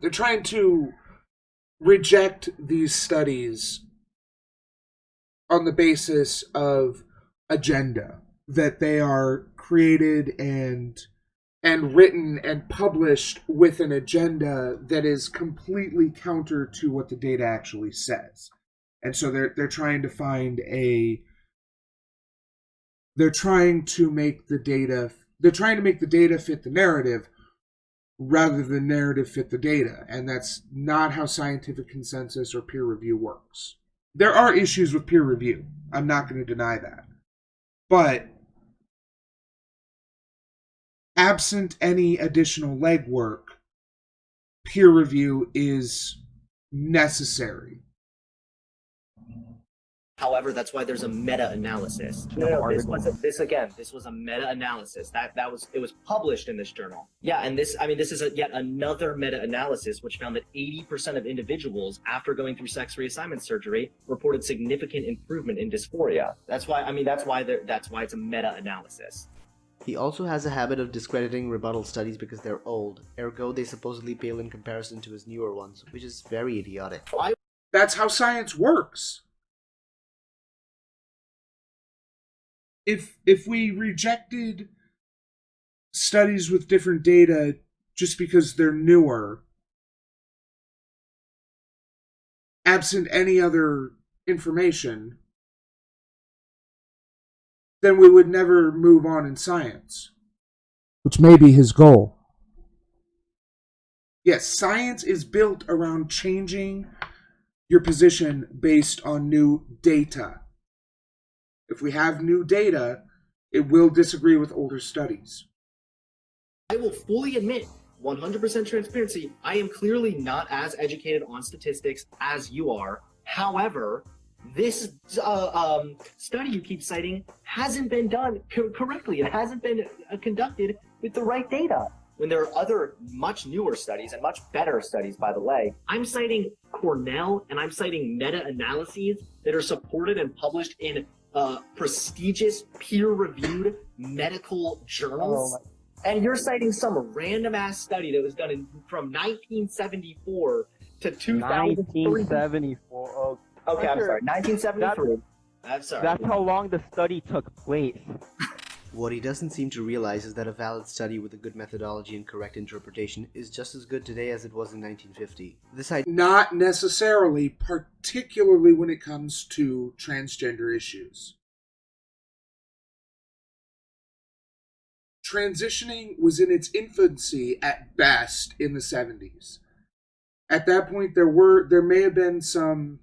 They're trying to reject these studies on the basis of agenda, that they are created and written and published with an agenda that is completely counter to what the data actually says. And so they're trying to find they're trying to make the data fit the narrative rather than narrative fit the data. And that's not how scientific consensus or peer review works. There are issues with peer review. I'm not going to deny that. But absent any additional legwork, peer review is necessary. However, that's why there's a meta-analysis. This was a meta-analysis. It was published in this journal. Yeah, and this is yet another meta-analysis which found that 80% of individuals after going through sex reassignment surgery reported significant improvement in dysphoria. That's why it's a meta-analysis. He also has a habit of discrediting rebuttal studies because they're old, ergo they supposedly pale in comparison to his newer ones, which is very idiotic. That's how science works. If we rejected studies with different data just because they're newer, absent any other information, then we would never move on in science. Which may be his goal. Yes, science is built around changing your position based on new data. If we have new data, it will disagree with older studies. I will fully admit, 100% transparency, I am clearly not as educated on statistics as you are. However, this study you keep citing hasn't been done correctly. It hasn't been conducted with the right data. When there are other much newer studies and much better studies, by the way, I'm citing Cornell and I'm citing meta-analyses that are supported and published in prestigious peer-reviewed medical journals. And you're citing some random-ass study that was done from 1974 to 2003. 1974. Okay, I'm sorry. 1973. I'm sorry. That's how long the study took place. What he doesn't seem to realize is that a valid study with a good methodology and correct interpretation is just as good today as it was in 1950. Not necessarily, particularly when it comes to transgender issues. Transitioning was in its infancy at best in the 70s. At that point, there may have been some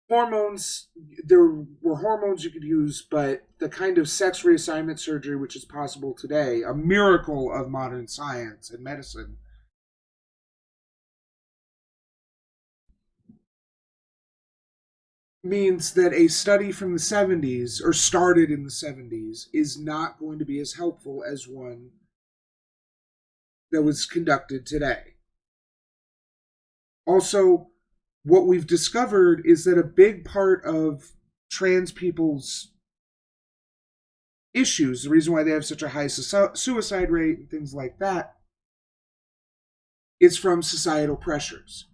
hormones. There were hormones you could use, but the kind of sex reassignment surgery which is possible today, a miracle of modern science and medicine, means that a study from the 70s, or started in the 70s, is not going to be as helpful as one that was conducted today. Also, what we've discovered is that a big part of trans people's issues, the reason why they have such a high suicide rate and things like that, is from societal pressures.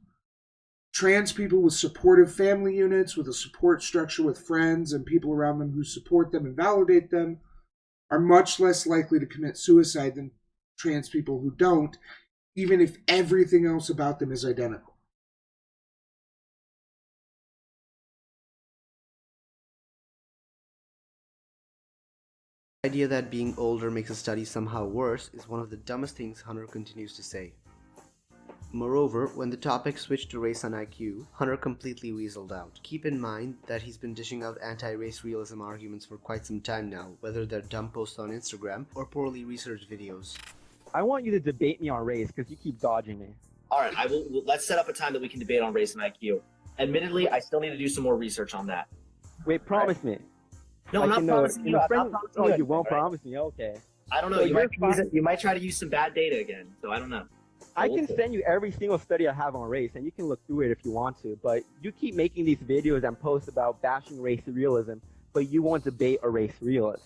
Trans people with supportive family units, with a support structure with friends and people around them who support them and validate them, are much less likely to commit suicide than trans people who don't, even if everything else about them is identical. The idea that being older makes a study somehow worse is one of the dumbest things Hunter continues to say. Moreover, when the topic switched to race and IQ, Hunter completely weaseled out. Keep in mind that he's been dishing out anti-race realism arguments for quite some time now, whether they're dumb posts on Instagram or poorly researched videos. I want you to debate me on race because you keep dodging me. All right, let's set up a time that we can debate on race and IQ. Admittedly, I still need to do some more research on that. Wait, promise me. No, I'm not promising you. Oh, you won't promise me? Okay. I don't know. So You might try to use some bad data again, so I don't know. I can send you every single study I have on race, and you can look through it if you want to, but you keep making these videos and posts about bashing race realism, but you won't debate a race realist.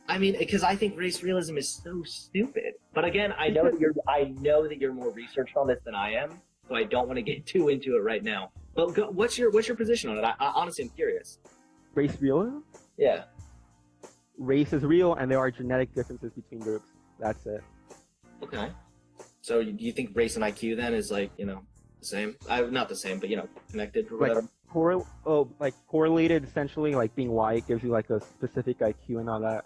I mean, because I think race realism is so stupid. But again, I know that you're more researched on this than I am, so I don't want to get too into it right now. But what's your position on it? I honestly am curious. Race realism? Yeah. Race is real, and there are genetic differences between groups. That's it. Okay. So do you think race and IQ then is like, the same? Not the same, but connected or whatever. Like correlated essentially, like being white gives you like a specific IQ and all that.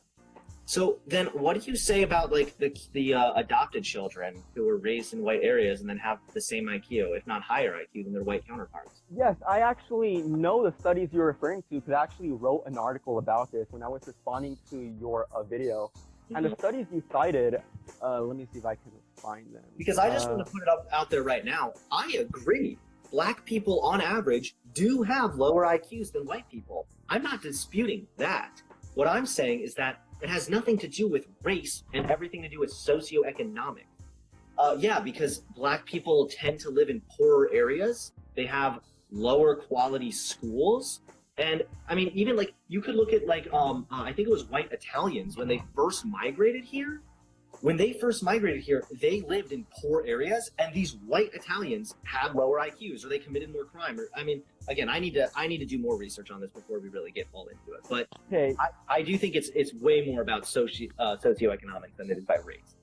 So then, what do you say about like the adopted children who were raised in white areas and then have the same IQ, if not higher IQ, than their white counterparts? Yes, I actually know the studies you're referring to because I actually wrote an article about this when I was responding to your video. And the studies you cited, let me see if I can find them. Because I just want to put it out there right now. I agree. Black people, on average, do have lower IQs than white people. I'm not disputing that. What I'm saying is that it has nothing to do with race and everything to do with socioeconomic. Yeah, because black people tend to live in poorer areas. They have lower quality schools. And I mean, even like you could look at like I think it was white Italians when they first migrated here. When they first migrated here, they lived in poor areas, and these white Italians had lower IQs, or they committed more crime. Or I mean, again, I need to do more research on this before we really get all into it. But okay. I do think it's way more about socioeconomic than it is by race.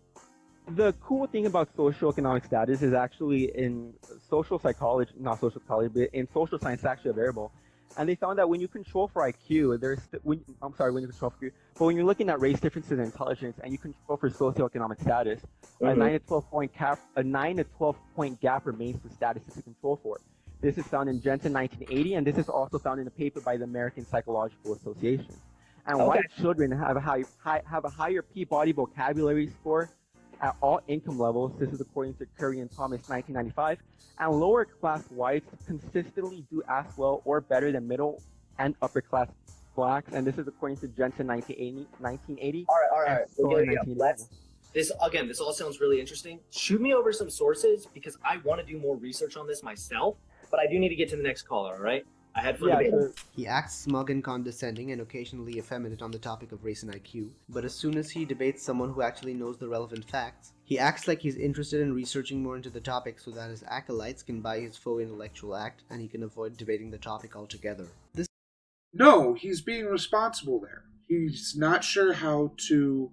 The cool thing about socioeconomic status is actually in social psychology, not social psychology, but in social science, it's actually a variable. And they found that when you control for IQ, when you control for IQ, but when you're looking at race differences in intelligence and you control for socioeconomic status, a 9 to 12 point gap remains the status to control for. This is found in Jensen 1980, and this is also found in a paper by the American Psychological Association. And white children have a higher Peabody vocabulary score at all income levels. This is according to Curry and Thomas 1995. And lower class whites consistently do as well or better than middle and upper class blacks. And this is according to Jensen 1980. All right. This all sounds really interesting. Shoot me over some sources because I want to do more research on this myself. But I do need to get to the next caller, all right? I had fun debating. Sure. He acts smug and condescending and occasionally effeminate on the topic of race and IQ, but as soon as he debates someone who actually knows the relevant facts, he acts like he's interested in researching more into the topic so that his acolytes can buy his faux intellectual act and he can avoid debating the topic altogether. No, he's being responsible there. he's not sure how to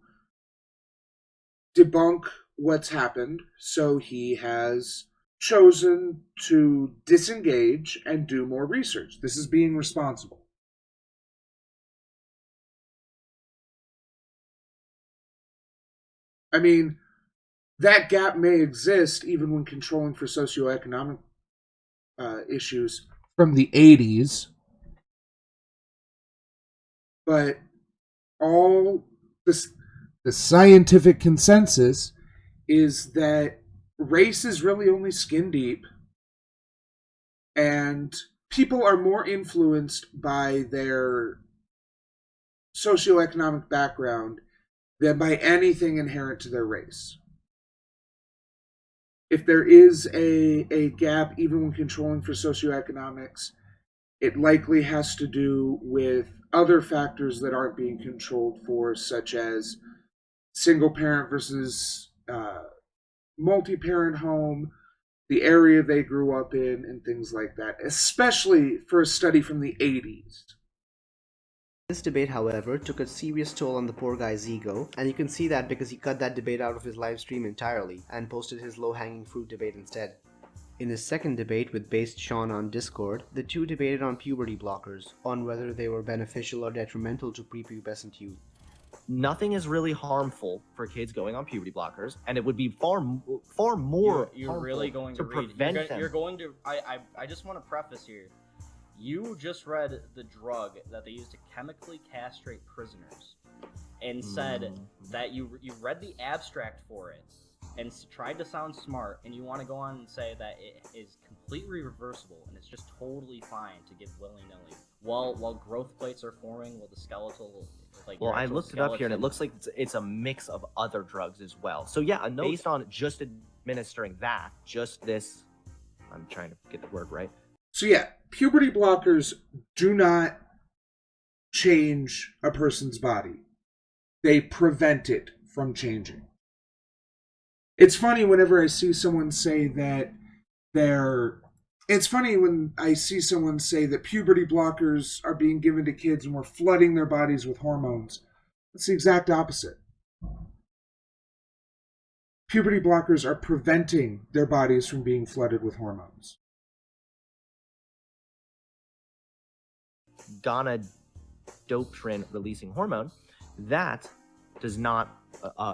debunk what's happened, so he has chosen to disengage and do more research. This is being responsible. I mean, that gap may exist even when controlling for socioeconomic issues from the 80s, but all this, the scientific consensus is that race is really only skin deep, and people are more influenced by their socioeconomic background than by anything inherent to their race. If there is a gap, even when controlling for socioeconomics, it likely has to do with other factors that aren't being controlled for, such as single parent versus multi-parent home, the area they grew up in, and things like that, especially for a study from the 80s. This debate, however, took a serious toll on the poor guy's ego, and you can see that because he cut that debate out of his live stream entirely and posted his low-hanging fruit debate instead. In his second debate with Based Sean on Discord, the two debated on puberty blockers, on whether they were beneficial or detrimental to prepubescent youth. Nothing is really harmful for kids going on puberty blockers, and it would be far more you're really going to prevent them. You're going to. I just want to preface here. You just read the drug that they use to chemically castrate prisoners, and said that you read the abstract for it, and tried to sound smart, and you want to go on and say that it is completely reversible and it's just totally fine to give willy-nilly while growth plates are forming, while the skeletal. Well, I looked it up here, and it looks like it's a mix of other drugs as well. So yeah, based on just administering that, just this, I'm trying to get the word right. So yeah, puberty blockers do not change a person's body. They prevent it from changing. It's funny whenever I see someone say that It's funny when I see someone say that puberty blockers are being given to kids and we're flooding their bodies with hormones. It's the exact opposite. Puberty blockers are preventing their bodies from being flooded with hormones. Gonadotropin releasing hormone, that does not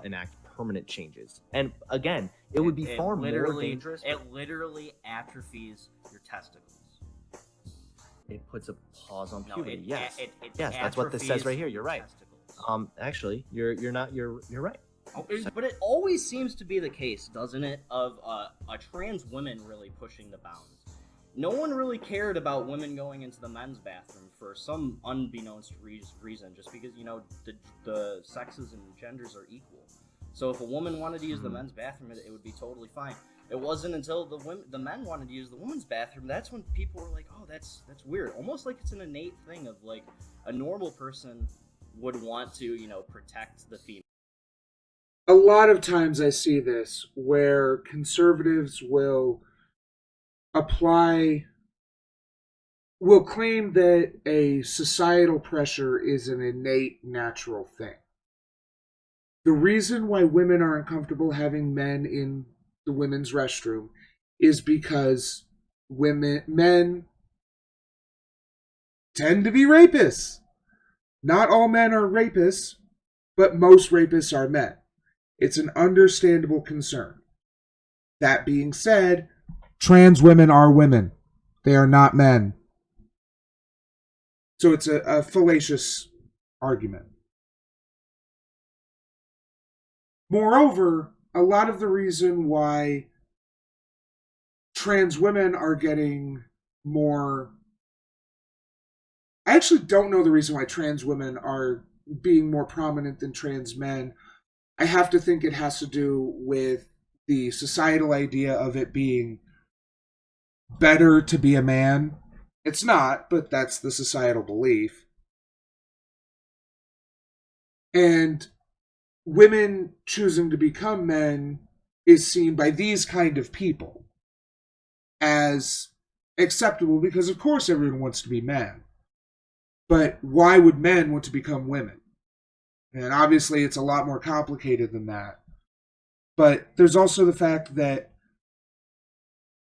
enact permanent changes. And again, it would be far more dangerous. It literally atrophies your testicles. It puts a pause on No, puberty. Yes, it yes, that's what this says right here. You're right. Testicles. Actually, you're right. But it always seems to be the case, doesn't it, of a trans woman really pushing the bounds. No one really cared about women going into the men's bathroom for some unbeknownst reason, just because, you know, the sexes and genders are equal. So if a woman wanted to use the men's bathroom, it would be totally fine. It wasn't until the men wanted to use the women's bathroom, that's when people were like, oh, that's weird. Almost like it's an innate thing of, like, a normal person would want to, you know, protect the female. A lot of times I see this where conservatives will claim that a societal pressure is an innate natural thing. The reason why women are uncomfortable having men in the women's restroom is because men tend to be rapists. Not all men are rapists, but most rapists are men. It's an understandable concern. That being said, trans women are women. They are not men. So it's a fallacious argument. Moreover, a lot of the reason why trans women are getting more... I actually don't know the reason why trans women are being more prominent than trans men. I have to think it has to do with the societal idea of it being better to be a man. It's not, but that's the societal belief. And women choosing to become men is seen by these kind of people as acceptable because, of course, everyone wants to be men. But why would men want to become women? And obviously it's a lot more complicated than that. But there's also the fact that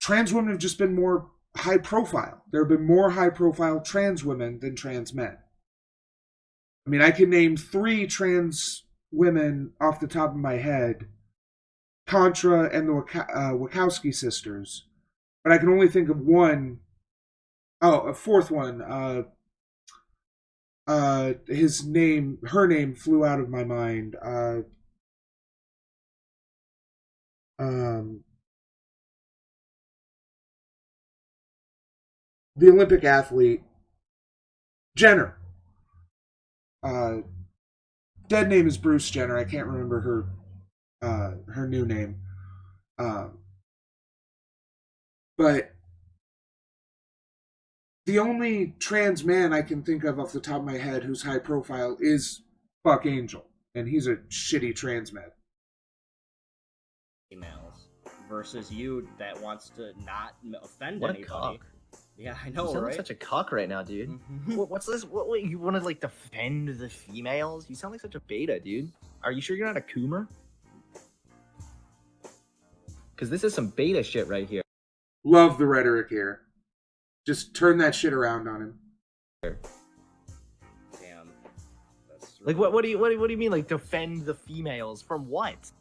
trans women have just been more high profile. There have been more high profile trans women than trans men. I mean, I can name 3 trans women off the top of my head, Contra and the Wachowski sisters, but I can only think of one. Oh, a fourth one. Her name flew out of my mind. The Olympic athlete, Jenner. Dead name is Bruce Jenner. I can't remember her new name. But the only trans man I can think of off the top of my head who's high profile is Buck Angel, and he's a shitty trans man. Females versus you that wants to not offend What a anybody. cock. Yeah, I know, You sound right? like such a cock right now, dude. What's this? What you want to like defend the females? You sound like such a beta, dude. Are you sure you're not a coomer? Because this is some beta shit right here. Love the rhetoric here. Just turn that shit around on him. Damn. That's Like what do you mean like defend the females from what?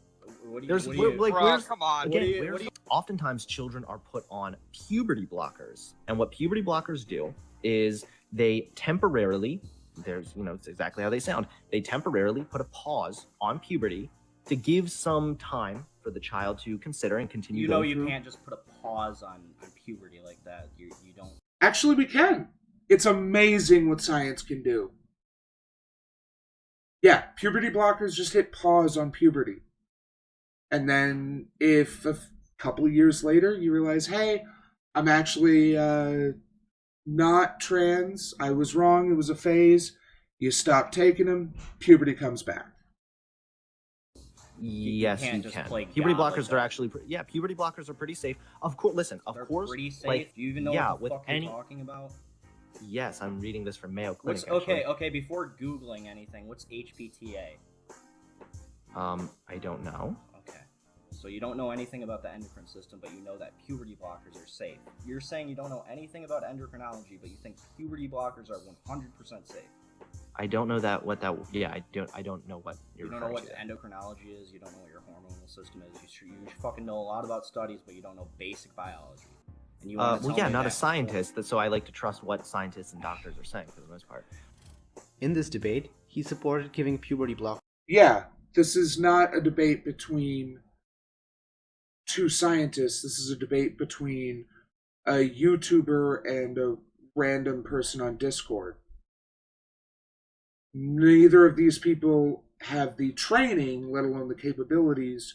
What do you, There's what do you, like Bro, where's come on. again, What do you- oftentimes children are put on puberty blockers, and what puberty blockers do is they temporarily, it's exactly how they sound, they temporarily put a pause on puberty to give some time for the child to consider and continue you know going you through. can't just put a pause on puberty like that. You don't. Actually, we can. It's amazing what science can do. Yeah, puberty blockers just hit pause on puberty. And then if a couple of years later you realize, hey, I'm actually not trans, I was wrong, it was a phase, you stop taking them, puberty comes back. Yes, can't you just can. play Puberty God like blockers that. are actually, puberty blockers are pretty safe. Of course, listen, of They're course, pretty safe. like, Do you even know yeah, what the with fuck any, you're talking about? yes, I'm reading this from Mayo Clinic. What's okay? Before googling anything, what's HPTA? I don't know. Okay, so you don't know anything about the endocrine system, but you know that puberty blockers are safe. You're saying you don't know anything about endocrinology, but you think puberty blockers are 100% safe. I don't know that what that. Yeah, I don't know what you're. You don't know what referring endocrinology is. You don't know what your hormonal system is. You fucking know a lot about studies, but you don't know basic biology. And you to. want to Well, tell yeah, me not a that- scientist, so I like to trust what scientists and doctors are saying for the most part. In this debate, he supported giving puberty blockers. Yeah, this is not a debate between 2 scientists. This is a debate between a YouTuber and a random person on Discord. Neither of these people have the training, let alone the capabilities,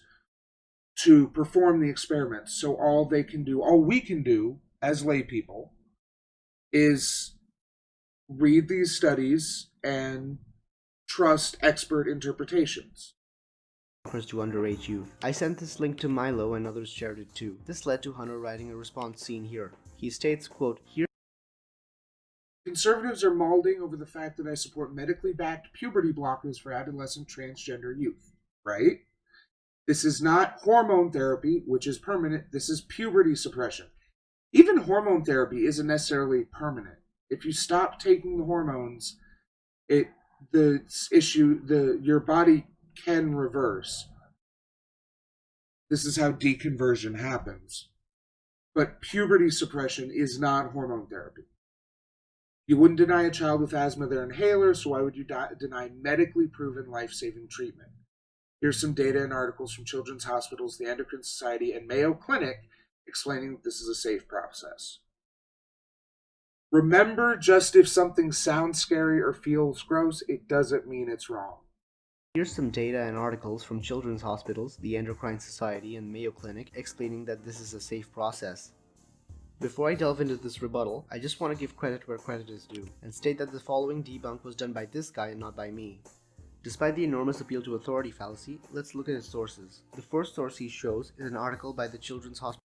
to perform the experiments. So all we can do as lay people, is read these studies and trust expert interpretations. To underage youth. I sent this link to Milo and others shared it too. This led to Hunter writing a response seen here. He states, quote, "Here Conservatives are malding over the fact that I support medically backed puberty blockers for adolescent transgender youth, right? This is not hormone therapy, which is permanent. This is puberty suppression. Even hormone therapy isn't necessarily permanent. If you stop taking the hormones, your body can reverse. This is how deconversion happens. But puberty suppression is not hormone therapy. You wouldn't deny a child with asthma their inhaler, so why would you deny medically proven life-saving treatment? Here's some data and articles from Children's Hospitals, the Endocrine Society, and Mayo Clinic explaining that this is a safe process. Remember, just if something sounds scary or feels gross, it doesn't mean it's wrong. Here's some data and articles from Children's Hospitals, the Endocrine Society, and Mayo Clinic explaining that this is a safe process. Before I delve into this rebuttal, I just want to give credit where credit is due, and state that the following debunk was done by this guy and not by me. Despite the enormous appeal to authority fallacy, let's look at his sources. The first source he shows is an article by the Children's Hospital.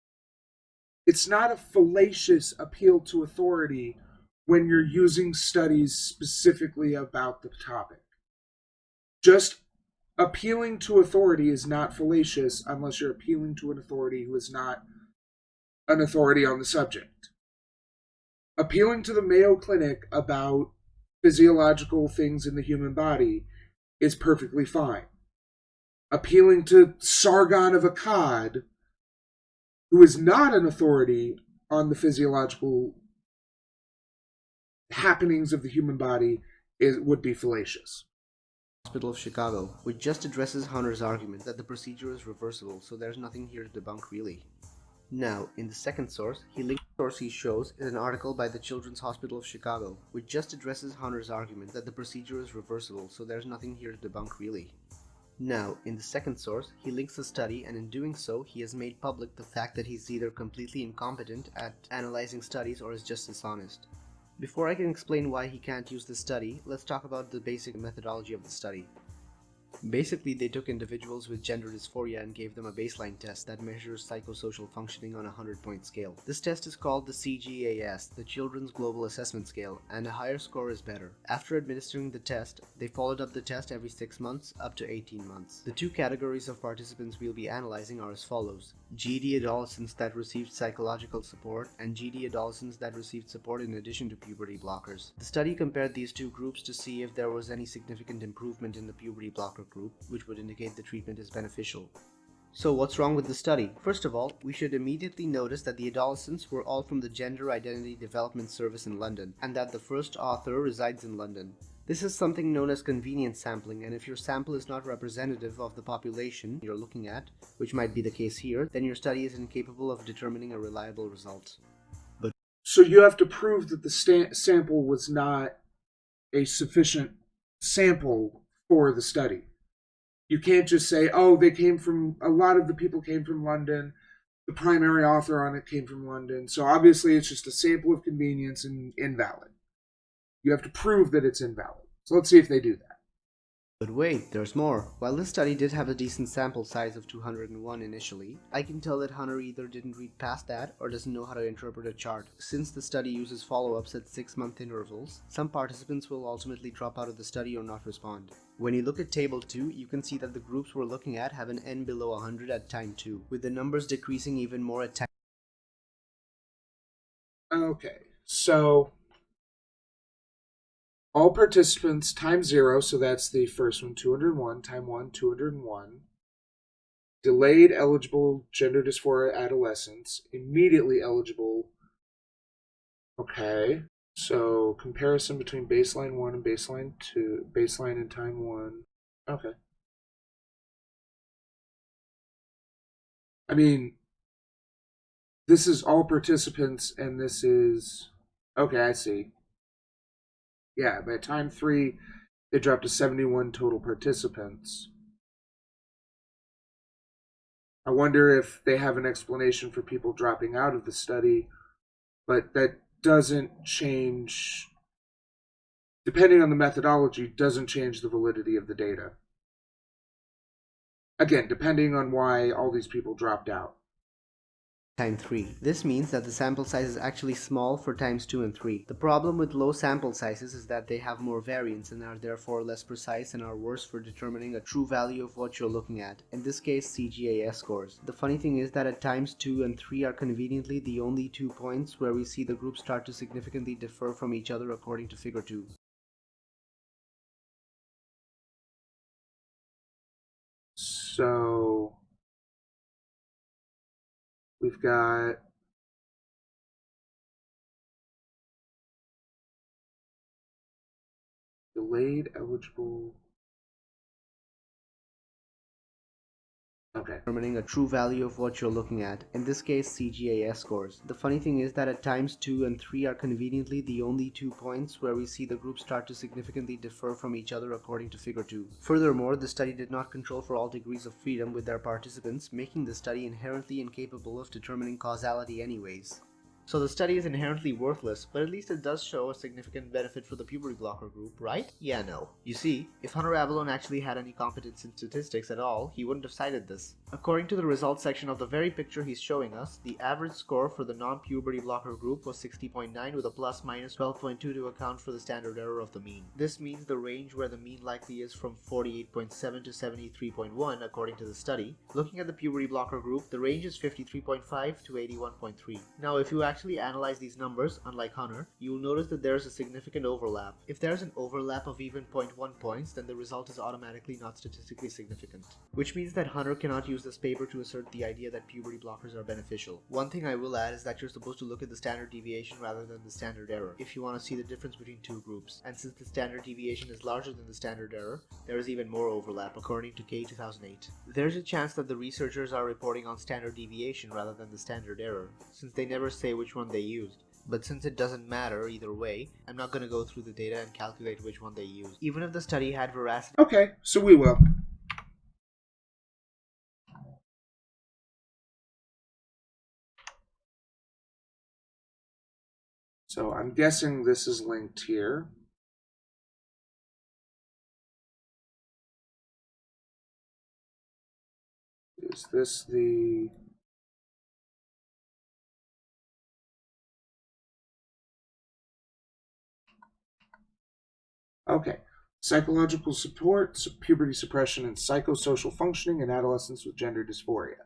It's not a fallacious appeal to authority when you're using studies specifically about the topic. Just appealing to authority is not fallacious unless you're appealing to an authority who is not an authority on the subject. Appealing to the Mayo Clinic about physiological things in the human body is perfectly fine. Appealing to Sargon of Akkad, who is not an authority on the physiological happenings of the human body, would be fallacious. Hospital of Chicago, which just addresses Hunter's argument that the procedure is reversible, so there's nothing here to debunk really. Now, in the second source, he links the source he shows is an article by the Children's Hospital of Chicago, which just addresses Hunter's argument that the procedure is reversible, so there's nothing here to debunk really. Now, in the second source, he links the study, and in doing so, he has made public the fact that he's either completely incompetent at analyzing studies or is just dishonest. Before I can explain why he can't use this study, let's talk about the basic methodology of the study. Basically, they took individuals with gender dysphoria and gave them a baseline test that measures psychosocial functioning on a 100-point scale. This test is called the CGAS, the Children's Global Assessment Scale, and a higher score is better. After administering the test, they followed up the test every 6 months, up to 18 months. The two categories of participants we'll be analyzing are as follows: GD adolescents that received psychological support, and GD adolescents that received support in addition to puberty blockers. The study compared these two groups to see if there was any significant improvement in the puberty blocker group, which would indicate the treatment is beneficial. So what's wrong with the study? First of all, we should immediately notice that the adolescents were all from the Gender Identity Development Service in London, and that the first author resides in London. This is something known as convenience sampling, and if your sample is not representative of the population you're looking at, which might be the case here, then your study is incapable of determining a reliable result. So you have to prove that the sample was not a sufficient sample for the study. You can't just say, oh, a lot of the people came from London, the primary author on it came from London, so obviously it's just a sample of convenience and invalid. You have to prove that it's invalid. So let's see if they do that. But wait, there's more. While this study did have a decent sample size of 201 initially, I can tell that Hunter either didn't read past that or doesn't know how to interpret a chart. Since the study uses follow-ups at 6-month intervals, some participants will ultimately drop out of the study or not respond. When you look at Table 2, you can see that the groups we're looking at have an N below 100 at time 2, with the numbers decreasing even more at time. Okay, so all participants times 0, so that's the first one, 201, time 1, 201. Delayed eligible gender dysphoria adolescents, immediately eligible. Okay, so comparison between baseline 1 and baseline 2, baseline and time 1. Okay. I mean, this is all participants, and this is... Okay, I see. Yeah, by time 3, they dropped to 71 total participants. I wonder if they have an explanation for people dropping out of the study, but that doesn't change, depending on the methodology, doesn't change the validity of the data. Again, depending on why all these people dropped out. Time 3. This means that the sample size is actually small for times 2 and 3. The problem with low sample sizes is that they have more variance and are therefore less precise and are worse for determining a true value of what you're looking at, in this case CGAS scores. The funny thing is that at times 2 and 3 are conveniently the only 2 points where we see the groups start to significantly differ from each other according to figure 2. So we've got delayed eligible. Okay. Determining a true value of what you're looking at, in this case CGAS scores. The funny thing is that at times 2 and 3 are conveniently the only 2 points where we see the groups start to significantly differ from each other according to figure 2. Furthermore, the study did not control for all degrees of freedom with their participants, making the study inherently incapable of determining causality anyways. So the study is inherently worthless, but at least it does show a significant benefit for the puberty blocker group, right? Yeah, no. You see, if Hunter Avellone actually had any competence in statistics at all, he wouldn't have cited this. According to the results section of the very picture he's showing us, the average score for the non-puberty blocker group was 60.9 with a plus minus 12.2 to account for the standard error of the mean. This means the range where the mean likely is from 48.7 to 73.1 according to the study. Looking at the puberty blocker group, the range is 53.5 to 81.3. Now if you actually analyze these numbers, unlike Hunter, you will notice that there is a significant overlap. If there is an overlap of even 0.1 points, then the result is automatically not statistically significant. Which means that Hunter cannot use this paper to assert the idea that puberty blockers are beneficial. One thing I will add is that you're supposed to look at the standard deviation rather than the standard error if you want to see the difference between two groups. And since the standard deviation is larger than the standard error, there is even more overlap according to K 2008. There's a chance that the researchers are reporting on standard deviation rather than the standard error, since they never say which one they used. But since it doesn't matter either way, I'm not going to go through the data and calculate which one they used, even if the study had veracity. Okay, so we will. So I'm guessing this is linked here. Is this the... Okay. Psychological support, puberty suppression, and psychosocial functioning in adolescents with gender dysphoria.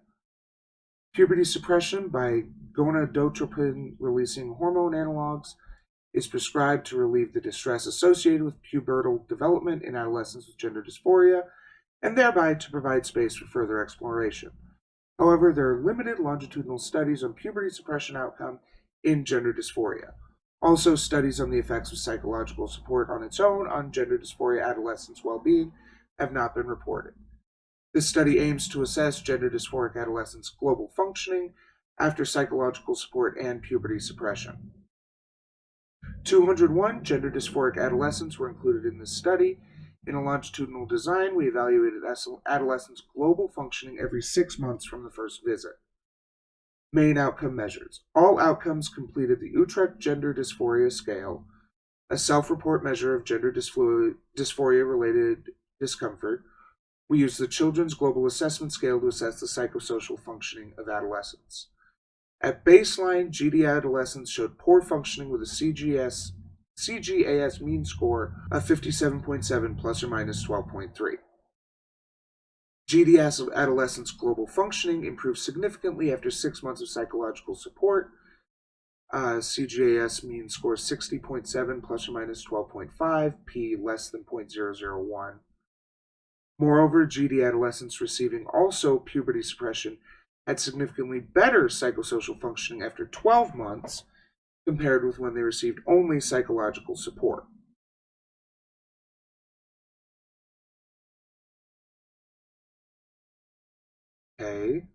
Puberty suppression by gonadotropin-releasing hormone analogs is prescribed to relieve the distress associated with pubertal development in adolescents with gender dysphoria, and thereby to provide space for further exploration. However, there are limited longitudinal studies on puberty suppression outcome in gender dysphoria. Also, studies on the effects of psychological support on its own on gender dysphoria adolescents' well-being have not been reported. This study aims to assess gender dysphoric adolescents' global functioning after psychological support and puberty suppression. 201 gender dysphoric adolescents were included in this study. In a longitudinal design, we evaluated adolescents' global functioning every 6 months from the first visit. Main outcome measures. All outcomes completed the Utrecht Gender Dysphoria Scale, a self-report measure of gender dysphoria-related discomfort. We used the Children's Global Assessment Scale to assess the psychosocial functioning of adolescents. At baseline, GD adolescents showed poor functioning with a CGAS mean score of 57.7 plus or minus 12.3. GD adolescents' global functioning improved significantly after 6 months of psychological support. CGAS mean score 60.7 plus or minus 12.5, p less than 0.001. Moreover, GD adolescents receiving also puberty suppression had significantly better psychosocial functioning after 12 months compared with when they received only psychological support. Okay.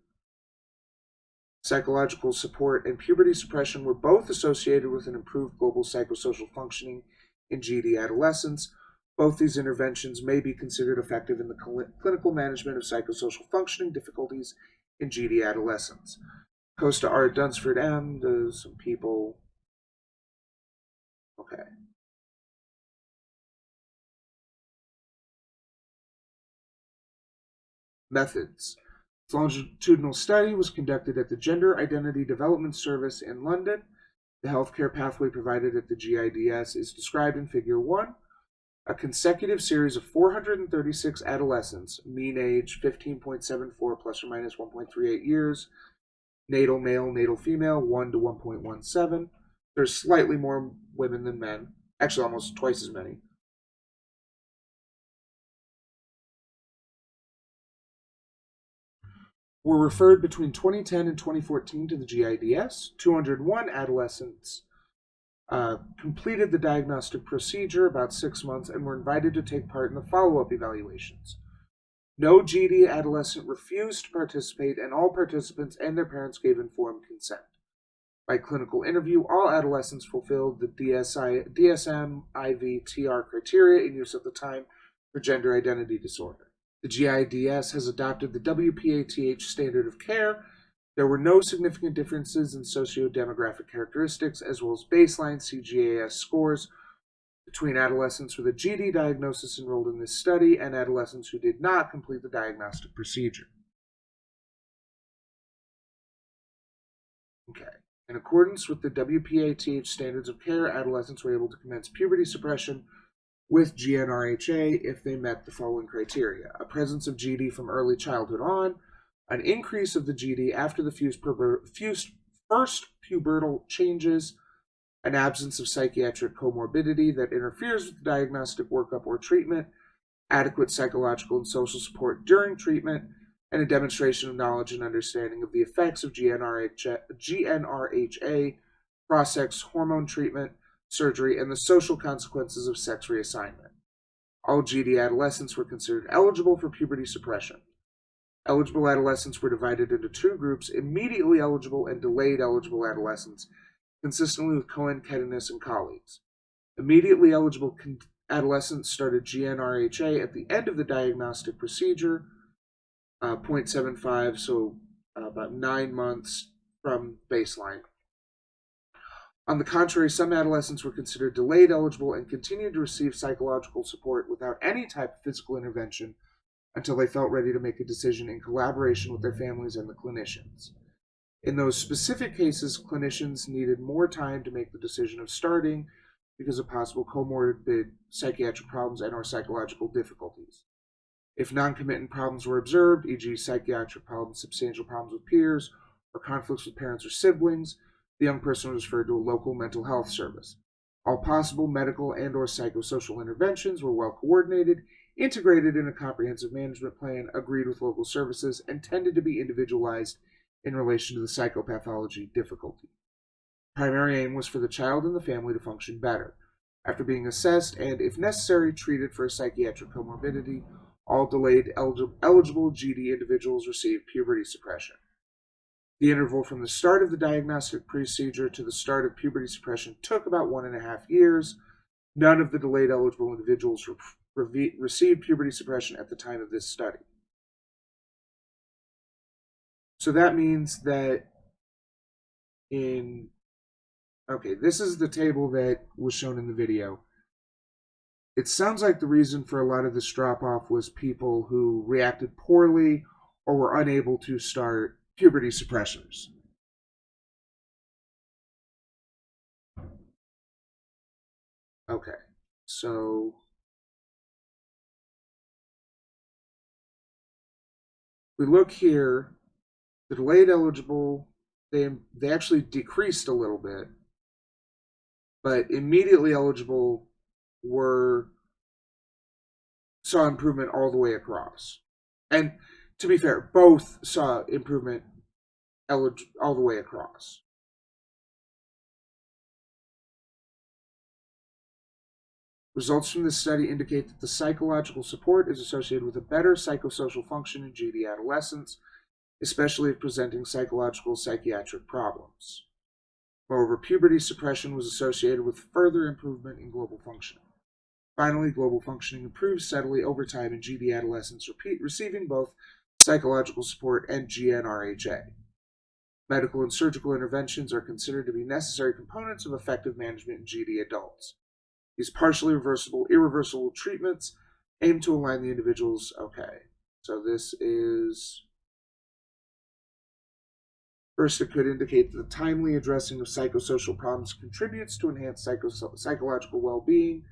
Psychological support and puberty suppression were both associated with an improved global psychosocial functioning in GD adolescents. Both these interventions may be considered effective in the clinical management of psychosocial functioning difficulties in GD adolescents. Costa R. Dunsford M. There's some people. Okay. Methods. The longitudinal study was conducted at the Gender Identity Development Service in London. The healthcare pathway provided at the GIDS is described in Figure 1. A consecutive series of 436 adolescents, mean age 15.74 plus or minus 1.38 years, natal male, natal female 1 to 1.17. There's slightly more women than men, actually almost twice as many. Were referred between 2010 and 2014 to the GIDS. 201 adolescents completed the diagnostic procedure about 6 months and were invited to take part in the follow-up evaluations. No GD adolescent refused to participate, and all participants and their parents gave informed consent. By clinical interview, all adolescents fulfilled the DSM-IV-TR criteria in use at the time for gender identity disorder. The GIDS has adopted the WPATH standard of care. There were no significant differences in socio-demographic characteristics as well as baseline CGAS scores between adolescents with a GD diagnosis enrolled in this study and adolescents who did not complete the diagnostic procedure. Okay. In accordance with the WPATH standards of care, adolescents were able to commence puberty suppression with GnRHA if they met the following criteria: a presence of GD from early childhood on, an increase of the GD after the first pubertal changes, an absence of psychiatric comorbidity that interferes with the diagnostic workup or treatment, adequate psychological and social support during treatment, and a demonstration of knowledge and understanding of the effects of GnRHA, cross-sex hormone treatment, surgery, and the social consequences of sex reassignment. All GD adolescents were considered eligible for puberty suppression. Eligible adolescents were divided into two groups: immediately eligible and delayed eligible adolescents, consistently with Cohen, Ketenis, and colleagues. Immediately eligible adolescents started GnRHA at the end of the diagnostic procedure, 0.75, so about 9 months from baseline. On the contrary, some adolescents were considered delayed eligible and continued to receive psychological support without any type of physical intervention until they felt ready to make a decision in collaboration with their families and the clinicians. In those specific cases, clinicians needed more time to make the decision of starting because of possible comorbid psychiatric problems and/or psychological difficulties. If non-committant problems were observed, e.g. psychiatric problems, substantial problems with peers, or conflicts with parents or siblings, the young person was referred to a local mental health service. All possible medical and/or psychosocial interventions were well coordinated, integrated in a comprehensive management plan, agreed with local services, and tended to be individualized in relation to the psychopathology difficulty. Primary aim was for the child and the family to function better. After being assessed and, if necessary, treated for a psychiatric comorbidity, all delayed eligible GD individuals received puberty suppression. The interval from the start of the diagnostic procedure to the start of puberty suppression took about 1.5 years. None of the delayed eligible individuals received puberty suppression at the time of this study. So that means that this is the table that was shown in the video. It sounds like the reason for a lot of this drop-off was people who reacted poorly or were unable to start puberty suppressors. Okay, so we look here, the delayed eligible, they actually decreased a little bit, but immediately eligible saw improvement all the way across. And to be fair, both saw improvement all the way across. Results from this study indicate that the psychological support is associated with a better psychosocial function in GD adolescents, especially if presenting psychological psychiatric problems. Moreover, puberty suppression was associated with further improvement in global functioning. Finally, global functioning improves steadily over time in GD adolescents receiving both psychological support and GnRHA. Medical and surgical interventions are considered to be necessary components of effective management in GD adults. These partially reversible, irreversible treatments aim to align the individuals. Okay, so this is... First, it could indicate that the timely addressing of psychosocial problems contributes to enhanced psychological well-being.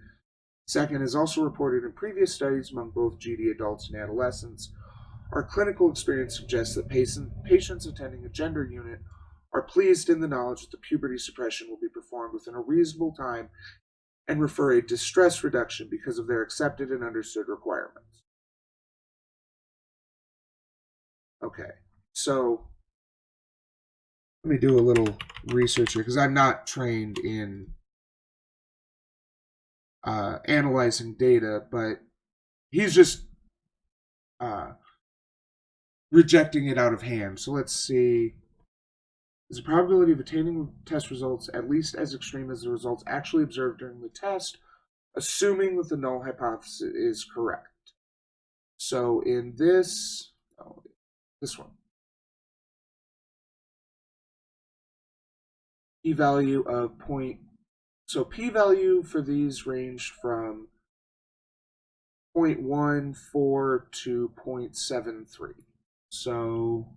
Second, is also reported in previous studies among both GD adults and adolescents. Our clinical experience suggests that patients attending a gender unit are pleased in the knowledge that the puberty suppression will be performed within a reasonable time and refer a distress reduction because of their accepted and understood requirements. Okay, so let me do a little research here because I'm not trained in analyzing data, but he's just rejecting it out of hand. So let's see. Is the probability of attaining test results at least as extreme as the results actually observed during the test, assuming that the null hypothesis is correct? So in this one, p-value of so p-value for these ranged from 0.14 to 0.73. So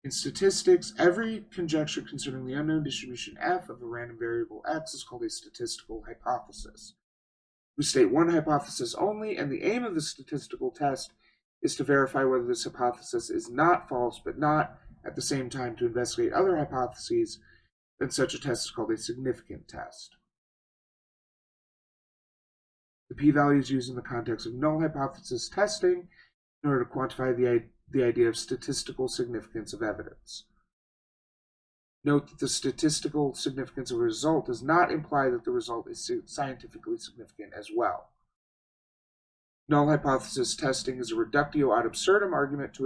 In statistics, every conjecture concerning the unknown distribution f of a random variable x is called a statistical hypothesis. We state one hypothesis only, and the aim of the statistical test is to verify whether this hypothesis is not false, but not, at the same time, to investigate other hypotheses, then such a test is called a significant test. The p-value is used in the context of null hypothesis testing in order to quantify the idea of statistical significance of evidence. Note that the statistical significance of a result does not imply that the result is scientifically significant as well. Null hypothesis testing is a reductio ad absurdum argument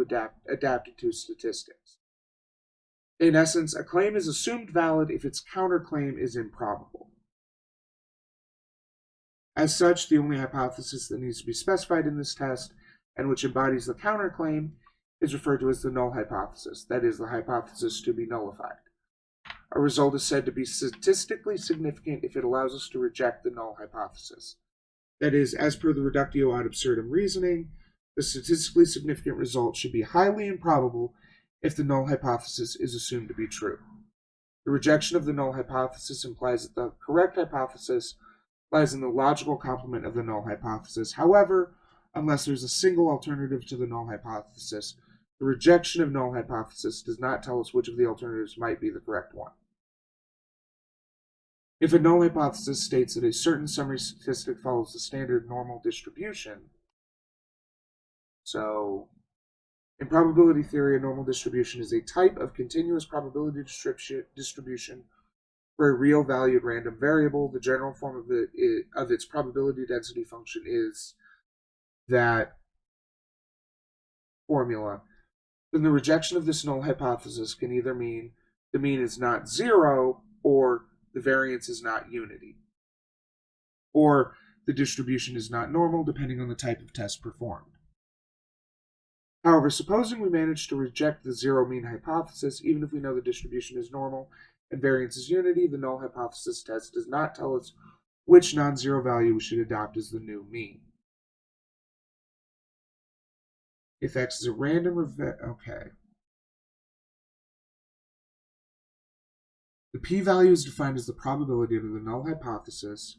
adapted to statistics. In essence, a claim is assumed valid if its counterclaim is improbable. As such, the only hypothesis that needs to be specified in this test, and which embodies the counterclaim, is referred to as the null hypothesis, that is, the hypothesis to be nullified. A result is said to be statistically significant if it allows us to reject the null hypothesis. That is, as per the reductio ad absurdum reasoning, the statistically significant result should be highly improbable if the null hypothesis is assumed to be true. The rejection of the null hypothesis implies that the correct hypothesis lies in the logical complement of the null hypothesis. However, unless there's a single alternative to the null hypothesis, the rejection of null hypothesis does not tell us which of the alternatives might be the correct one. If a null hypothesis states that a certain summary statistic follows the standard normal distribution, so in probability theory, a normal distribution is a type of continuous probability distribution for a real valued random variable. The general form of its probability density function is that formula. Then the rejection of this null hypothesis can either mean the mean is not zero, or the variance is not unity, or the distribution is not normal, depending on the type of test performed. However, supposing we manage to reject the zero mean hypothesis, even if we know the distribution is normal and variance is unity, the null hypothesis test does not tell us which non-zero value we should adopt as the new mean. If x is a random okay. The p-value is defined as the probability under the null hypothesis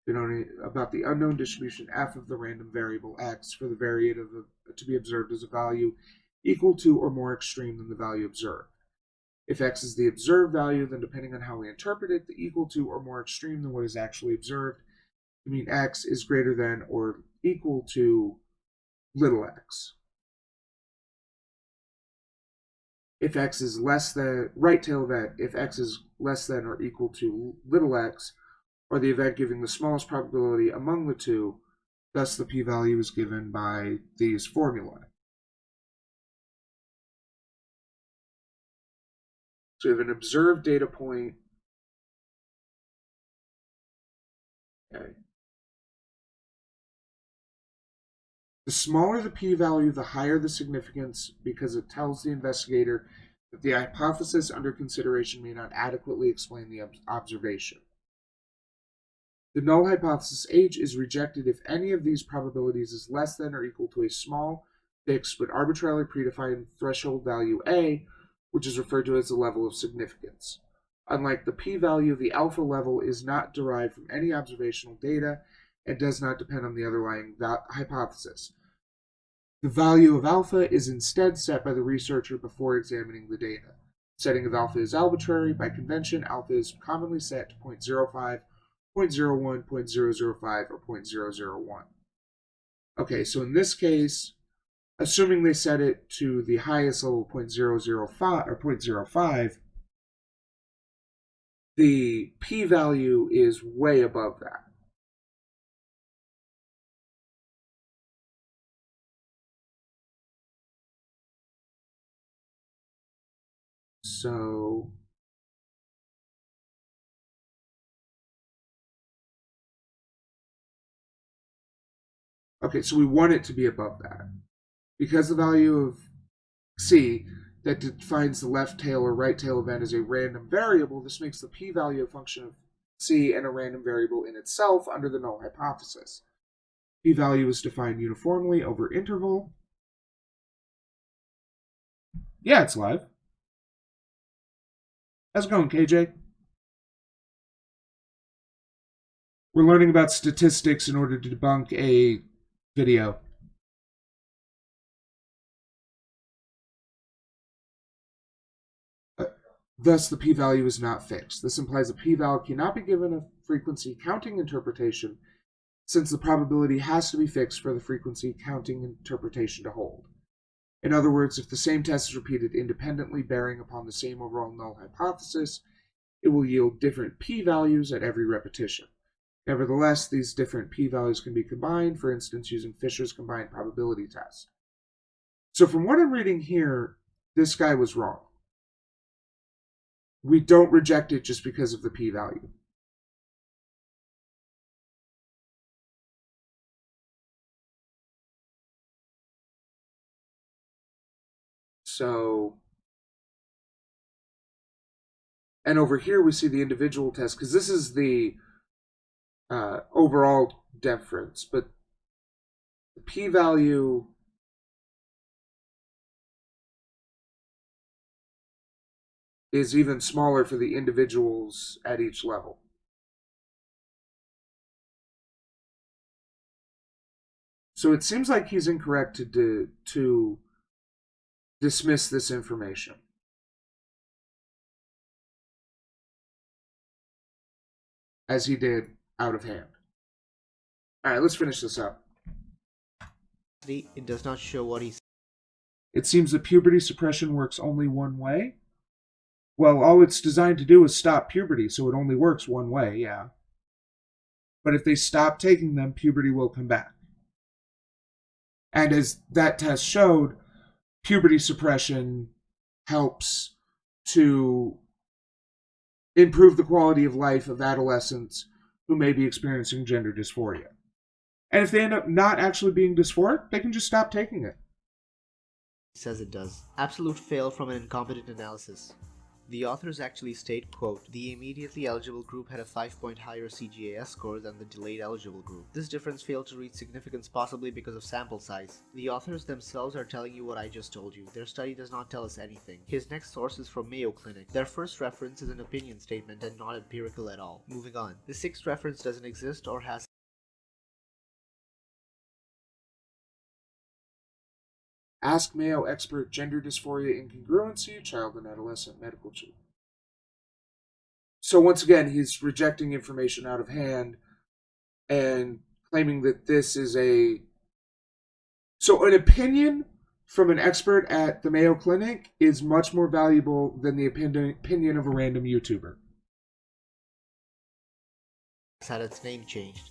about the unknown distribution f of the random variable x for the variate to be observed as a value equal to or more extreme than the value observed. If x is the observed value, then depending on how we interpret it, the equal to or more extreme than what is actually observed, I mean x is greater than or equal to little x. If x is less than, right tail event, if x is less than or equal to little x, or the event giving the smallest probability among the two, thus the p-value is given by these formulae. So we have an observed data point. Okay. The smaller the p-value, the higher the significance, because it tells the investigator that the hypothesis under consideration may not adequately explain the observation. The null hypothesis H is rejected if any of these probabilities is less than or equal to a small, fixed, but arbitrarily predefined threshold value A, which is referred to as the level of significance. Unlike the p-value, the alpha level is not derived from any observational data and does not depend on the underlying hypothesis. The value of alpha is instead set by the researcher before examining the data. Setting of alpha is arbitrary. By convention, alpha is commonly set to 0.05, 0.01, 0.005, or 0.001. Okay, so in this case, assuming they set it to the highest level, 0.005 or 0.05, the p-value is way above that. So okay, so we want it to be above that. Because the value of C that defines the left tail or right tail event as a random variable, this makes the p-value a function of C and a random variable in itself under the null hypothesis. P-value is defined uniformly over interval. Yeah, it's live. How's it going, KJ? We're learning about statistics in order to debunk a video. Thus, the p-value is not fixed. This implies a p-value cannot be given a frequency counting interpretation, since the probability has to be fixed for the frequency counting interpretation to hold. In other words, if the same test is repeated independently bearing upon the same overall null hypothesis, it will yield different p-values at every repetition. Nevertheless, these different p-values can be combined, for instance, using Fisher's combined probability test. So from what I'm reading here, this guy was wrong. We don't reject it just because of the p-value. So, and over here we see the individual test, because this is the overall difference, but the p-value is even smaller for the individuals at each level. So it seems like he's incorrect to dismiss this information. As he did out of hand. Alright, let's finish this up. It does not show what he said. It seems that puberty suppression works only one way. Well, all it's designed to do is stop puberty, so it only works one way, yeah. But if they stop taking them, puberty will come back. And as that test showed, puberty suppression helps to improve the quality of life of adolescents who may be experiencing gender dysphoria. And if they end up not actually being dysphoric, they can just stop taking it. He says it does. Absolute fail from an incompetent analysis. The authors actually state, quote, the immediately eligible group had a 5-point higher CGAS score than the delayed eligible group. This difference failed to reach significance possibly because of sample size. The authors themselves are telling you what I just told you. Their study does not tell us anything. His next source is from Mayo Clinic. Their first reference is an opinion statement and not empirical at all. Moving on. The sixth reference doesn't exist or has Ask Mayo expert gender dysphoria incongruency, child and adolescent medical chief. So once again, he's rejecting information out of hand and claiming that this is a... So an opinion from an expert at the Mayo Clinic is much more valuable than the opinion of a random YouTuber. had its name changed.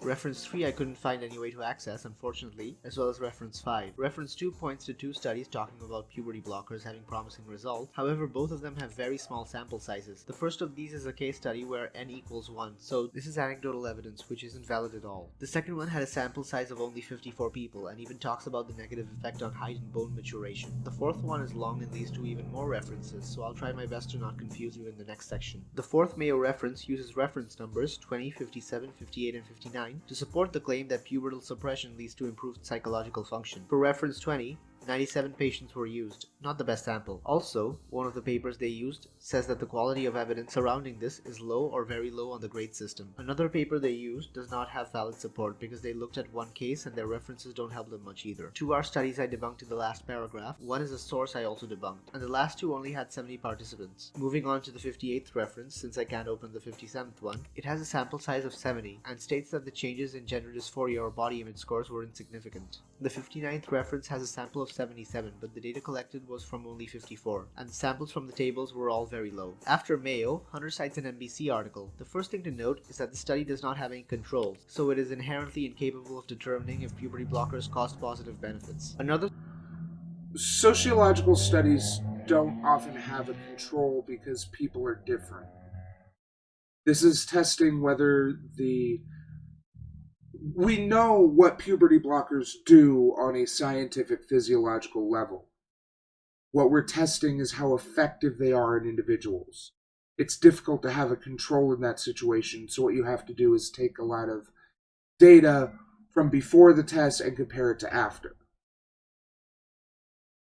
Reference 3 I couldn't find any way to access, unfortunately, as well as Reference 5. Reference 2 points to 2 studies talking about puberty blockers having promising results, however both of them have very small sample sizes. The first of these is a case study where n equals 1, so this is anecdotal evidence which isn't valid at all. The second one had a sample size of only 54 people and even talks about the negative effect on height and bone maturation. The fourth one is long and leads to even more references, so I'll try my best to not confuse you in the next section. The fourth Mayo reference uses reference numbers 20, 57, 58, and 59 to support the claim that pubertal suppression leads to improved psychological function. For reference 20, 97 patients were used, not the best sample. Also, one of the papers they used says that the quality of evidence surrounding this is low or very low on the grade system. Another paper they used does not have valid support because they looked at one case and their references don't help them much either. 2 are studies I debunked in the last paragraph, one is a source I also debunked, and the last 2 only had 70 participants. Moving on to the 58th reference, since I can't open the 57th one, it has a sample size of 70 and states that the changes in gender dysphoria or body image scores were insignificant. The 59th reference has a sample of 77, but the data collected was from only 54, and the samples from the tables were all very low. After Mayo, Hunter cites an NBC article. The first thing to note is that the study does not have any controls, so it is inherently incapable of determining if puberty blockers caused positive benefits. Another sociological studies don't often have a control because people are different. This is testing whether we know what puberty blockers do on a scientific physiological level. What we're testing is how effective they are in individuals. It's difficult to have a control in that situation, so what you have to do is take a lot of data from before the test and compare it to after.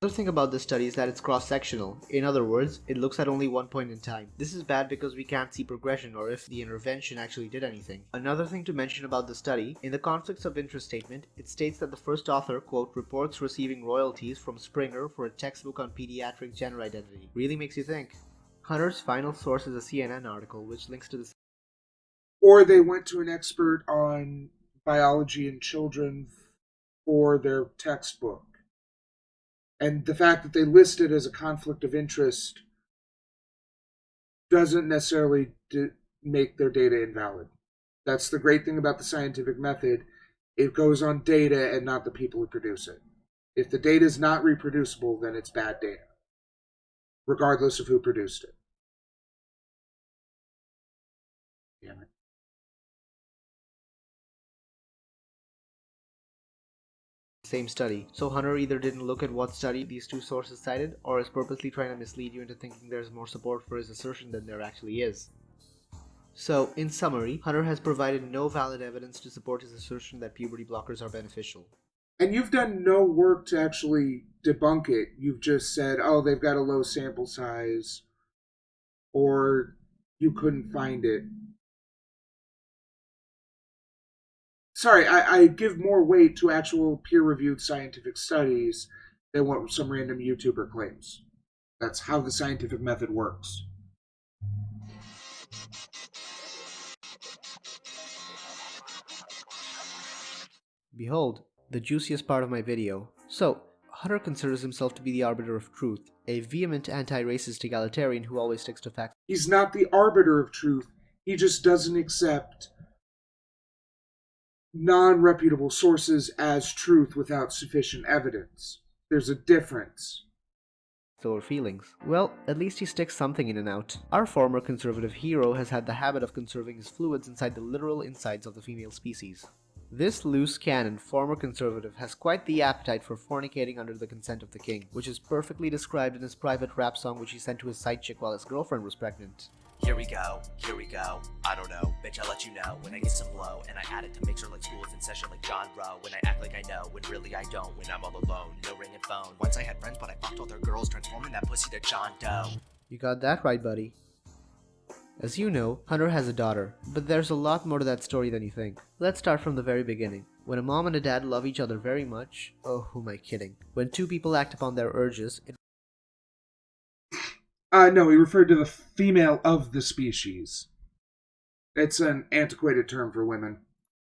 Another thing about this study is that it's cross-sectional. In other words, it looks at only one point in time. This is bad because we can't see progression or if the intervention actually did anything. Another thing to mention about the study, in the conflicts of interest statement, it states that the first author, quote, reports receiving royalties from Springer for a textbook on pediatric gender identity. Really makes you think. Hunter's final source is a CNN article which links to this. Or they went to an expert on biology in children for their textbook. And the fact that they list it as a conflict of interest doesn't necessarily make their data invalid. That's the great thing about the scientific method. It goes on data and not the people who produce it. If the data is not reproducible, then it's bad data, regardless of who produced it. Damn it. Same study. So Hunter either didn't look at what study these two sources cited, or is purposely trying to mislead you into thinking there's more support for his assertion than there actually is. So, in summary, Hunter has provided no valid evidence to support his assertion that puberty blockers are beneficial. And you've done no work to actually debunk it. You've just said, oh, they've got a low sample size, or you couldn't find it. Sorry, I give more weight to actual peer-reviewed scientific studies than what some random YouTuber claims. That's how the scientific method works. Behold, the juiciest part of my video. So, Hunter considers himself to be the arbiter of truth, a vehement anti-racist egalitarian who always sticks to facts. He's not the arbiter of truth. He just doesn't accept non-reputable sources as truth without sufficient evidence. There's a difference. Or feelings. Well, at least he sticks something in and out. Our former conservative hero has had the habit of conserving his fluids inside the literal insides of the female species. This loose cannon former conservative has quite the appetite for fornicating under the consent of the king, which is perfectly described in his private rap song which he sent to his side chick while his girlfriend was pregnant. Here we go, I don't know, bitch I'll let you know when I get some blow, and I add it to make sure like school is in session like John Rowe, when I act like I know, when really I don't, when I'm all alone, no ring and phone. Once I had friends but I fucked all their girls, transforming that pussy to John Doe. You got that right, buddy. As you know, Hunter has a daughter, but there's a lot more to that story than you think. Let's start from the very beginning. When a mom and a dad love each other very much, oh, who am I kidding? When two people act upon their urges, No, he referred to the female of the species. It's an antiquated term for women.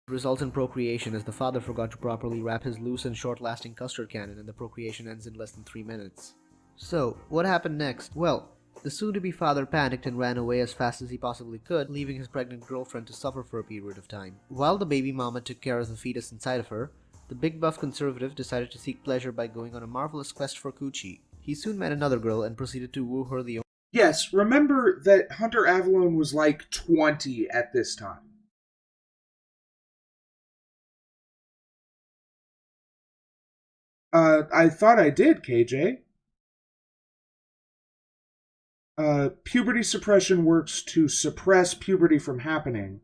results in procreation as the father forgot to properly wrap his loose and short-lasting custard cannon and the procreation ends in less than 3 minutes. So, what happened next? Well, the soon-to-be father panicked and ran away as fast as he possibly could, leaving his pregnant girlfriend to suffer for a period of time. While the baby mama took care of the fetus inside of her, the big buff conservative decided to seek pleasure by going on a marvelous quest for coochie. He soon met another girl and proceeded to woo her the Yes, remember that Hunter Avellone was like 20 at this time. I thought I did, KJ. Puberty suppression works to suppress puberty from happening.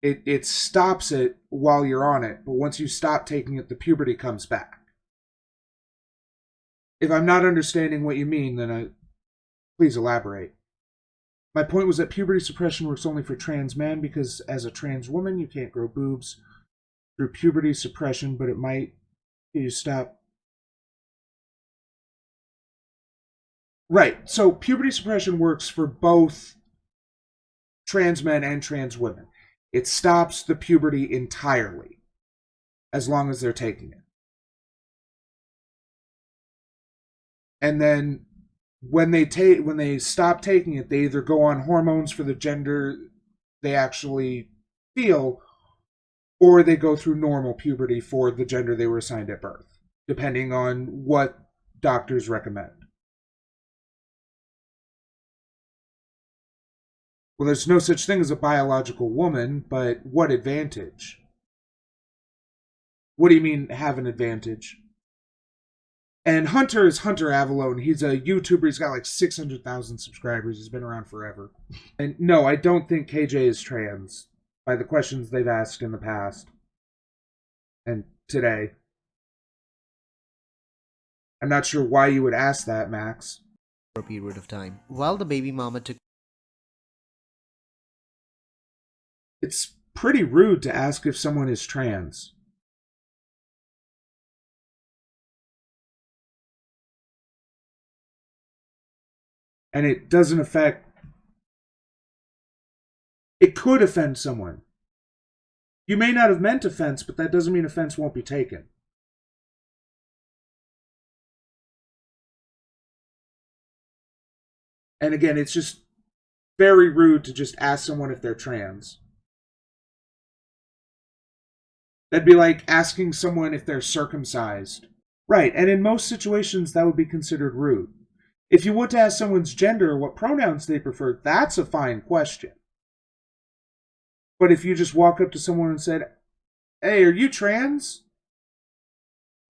It stops it while you're on it, but once you stop taking it, the puberty comes back. If I'm not understanding what you mean, then please elaborate. My point was that puberty suppression works only for trans men because as a trans woman, you can't grow boobs through puberty suppression, but it might you stop. Right, so puberty suppression works for both trans men and trans women. It stops the puberty entirely, as long as they're taking it. And then when they stop taking it, they either go on hormones for the gender they actually feel, or they go through normal puberty for the gender they were assigned at birth, depending on what doctors recommend. Well, there's no such thing as a biological woman, but what advantage? What do you mean, have an advantage? And Hunter is Hunter Avellone. He's a YouTuber. He's got like 600,000 subscribers. He's been around forever. And no, I don't think KJ is trans, by the questions they've asked in the past. And today. I'm not sure why you would ask that, Max. For a period of time, while the baby mama took. It's pretty rude to ask if someone is trans. And it doesn't affect... It could offend someone. You may not have meant offense, but that doesn't mean offense won't be taken. And again, it's just very rude to just ask someone if they're trans. That'd be like asking someone if they're circumcised. Right, and in most situations that would be considered rude. If you want to ask someone's gender or what pronouns they prefer, that's a fine question. But if you just walk up to someone and said, "Hey, are you trans?"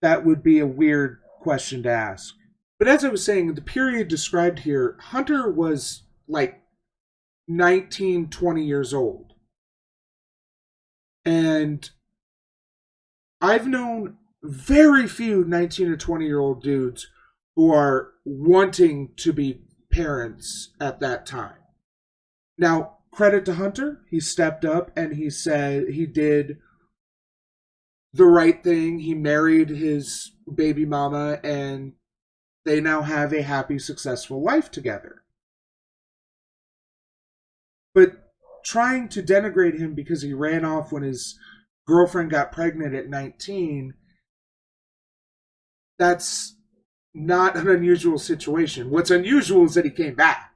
That would be a weird question to ask. But as I was saying, the period described here, Hunter was like 19, 20 years old. And I've known very few 19 or 20-year-old dudes who are wanting to be parents at that time. Now, credit to Hunter. He stepped up and he said he did the right thing. He married his baby mama and they now have a happy, successful life together. But trying to denigrate him because he ran off when his girlfriend got pregnant at 19, that's not an unusual situation. What's unusual is that he came back.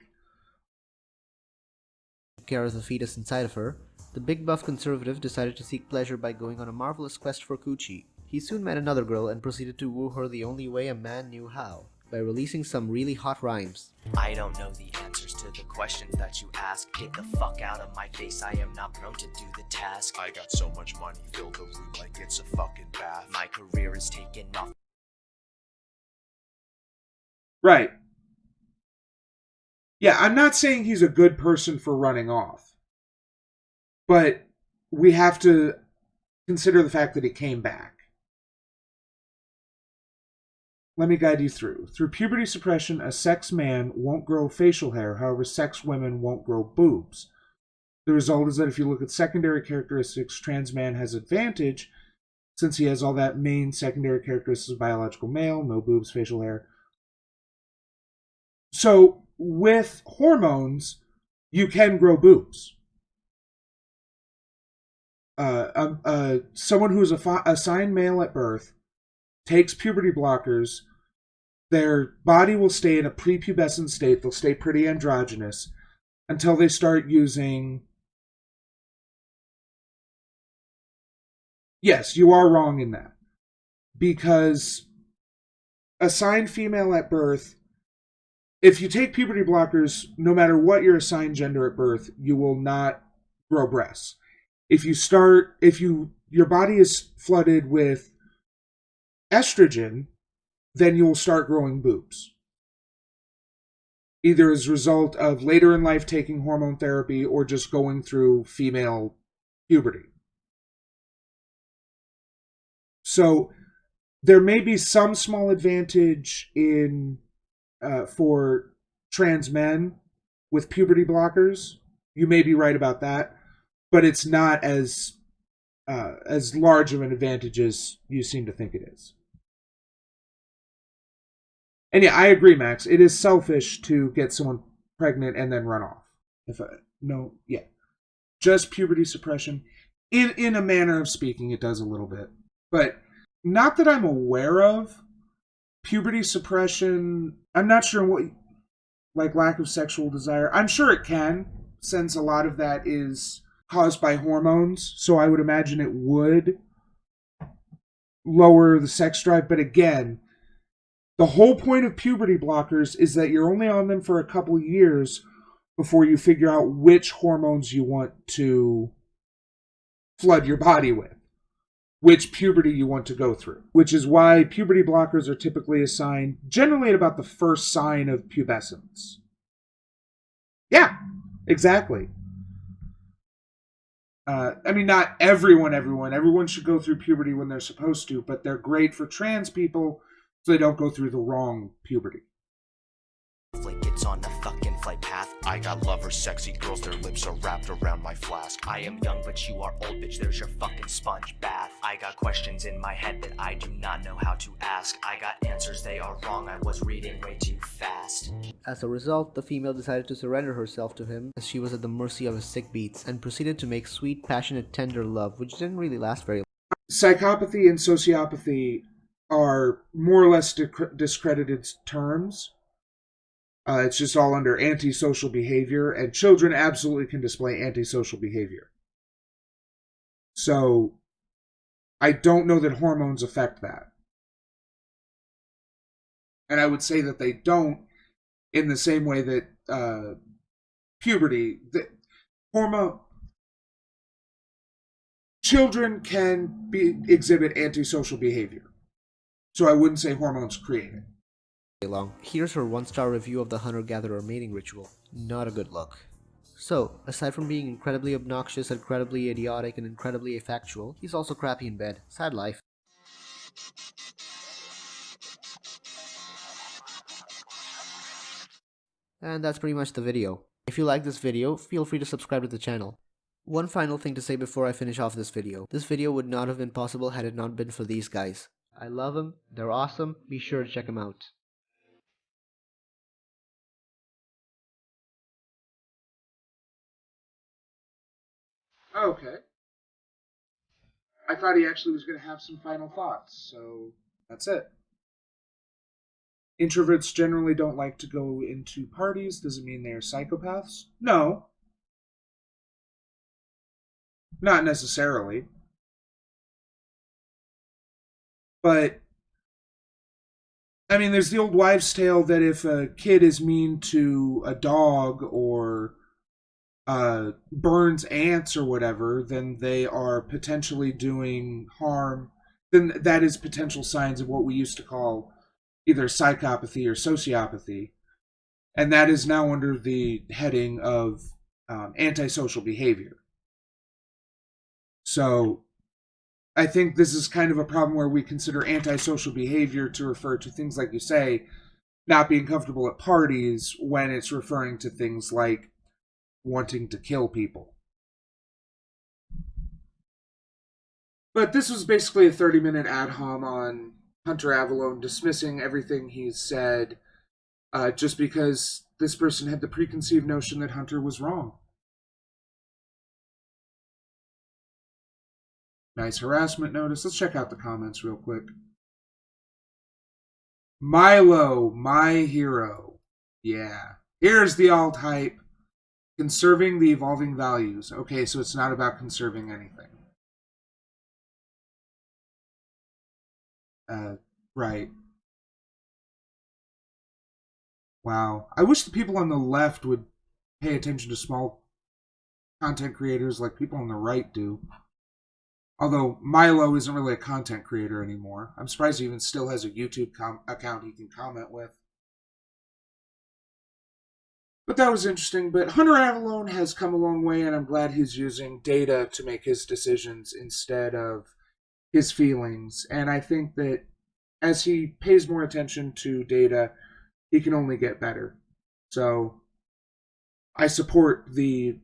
Care of the fetus inside of her, the big buff conservative decided to seek pleasure by going on a marvelous quest for coochie. He soon met another girl and proceeded to woo her the only way a man knew how, by releasing some really hot rhymes. I don't know the answers to the questions that you ask. Get the fuck out of my face, I am not prone to do the task. I got so much money, fill the room like it's a fucking bath. My career is taking off. Right. Yeah, I'm not saying he's a good person for running off. But we have to consider the fact that he came back. Let me guide you through. Through puberty suppression, a sex man won't grow facial hair. However, sex women won't grow boobs. The result is that if you look at secondary characteristics, trans man has advantage since he has all that main secondary characteristics of biological male, no boobs, facial hair. So, with hormones, you can grow boobs. Someone who's assigned male at birth takes puberty blockers, their body will stay in a prepubescent state. They'll stay pretty androgynous until they start using... Yes, you are wrong in that. Because assigned female at birth, if you take puberty blockers, no matter what your assigned gender at birth, you will not grow breasts. If your body is flooded with estrogen, then you'll start growing boobs. Either as a result of later in life taking hormone therapy or just going through female puberty. So there may be some small advantage in for trans men with puberty blockers. You may be right about that, but it's not as large of an advantage as you seem to think it is. And yeah, I agree, Max. It is selfish to get someone pregnant and then run off. Just puberty suppression. In a manner of speaking, it does a little bit. But not that I'm aware of. Puberty suppression, I'm not sure what, like lack of sexual desire. I'm sure it can, since a lot of that is caused by hormones. So I would imagine it would lower the sex drive. But again, the whole point of puberty blockers is that you're only on them for a couple of years before you figure out which hormones you want to flood your body with, which puberty you want to go through, which is why puberty blockers are typically assigned generally at about the first sign of pubescence. Yeah, exactly. Not everyone should go through puberty when they're supposed to, but they're great for trans people so they don't go through the wrong puberty. Like it's on a fucking flight path. I got lovers, sexy girls, their lips are wrapped around my flask. I am young, but you are old, bitch, there's your fucking sponge bath. I got questions in my head that I do not know how to ask. I got answers, they are wrong, I was reading way too fast. As a result, the female decided to surrender herself to him as she was at the mercy of his sick beats and proceeded to make sweet, passionate, tender love, which didn't really last very long. Psychopathy and sociopathy are more or less discredited terms. It's just all under antisocial behavior, and children absolutely can display antisocial behavior. So, I don't know that hormones affect that. And I would say that they don't in the same way that puberty, children can exhibit antisocial behavior. So I wouldn't say hormones create it. Long. Here's her 1-star review of the hunter-gatherer mating ritual. Not a good look. So, aside from being incredibly obnoxious, incredibly idiotic, and incredibly affectual, he's also crappy in bed. Sad life. And that's pretty much the video. If you like this video, feel free to subscribe to the channel. One final thing to say before I finish off this video. This video would not have been possible had it not been for these guys. I love them, they're awesome, be sure to check them out. Okay. I thought he actually was going to have some final thoughts, so that's it. Introverts generally don't like to go into parties. Does it mean they're psychopaths? No. Not necessarily. But, I mean, there's the old wives' tale that if a kid is mean to a dog or burns ants or whatever, then they are potentially doing harm. Then that is potential signs of what we used to call either psychopathy or sociopathy. And that is now under the heading of antisocial behavior. So I think this is kind of a problem where we consider antisocial behavior to refer to things like you say, not being comfortable at parties, when it's referring to things like wanting to kill people. But this was basically a 30-minute ad hom on Hunter Avellone dismissing everything he's said just because this person had the preconceived notion that Hunter was wrong. Nice harassment notice. Let's check out the comments real quick. Milo, my hero. Yeah. Here's the alt hype. Conserving the evolving values. Okay, so it's not about conserving anything. Right. Wow. I wish the people on the left would pay attention to small content creators like people on the right do. Although Milo isn't really a content creator anymore. I'm surprised he even still has a YouTube account he can comment with. But that was interesting. But Hunter Avellone has come a long way, and I'm glad he's using data to make his decisions instead of his feelings. And I think that as he pays more attention to data, he can only get better. So I support the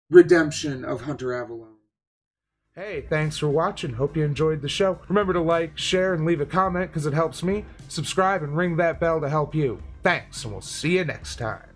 redemption of Hunter Avellone. Hey, thanks for watching. Hope you enjoyed the show. Remember to like, share, and leave a comment because it helps me. Subscribe and ring that bell to help you. Thanks, and we'll see you next time.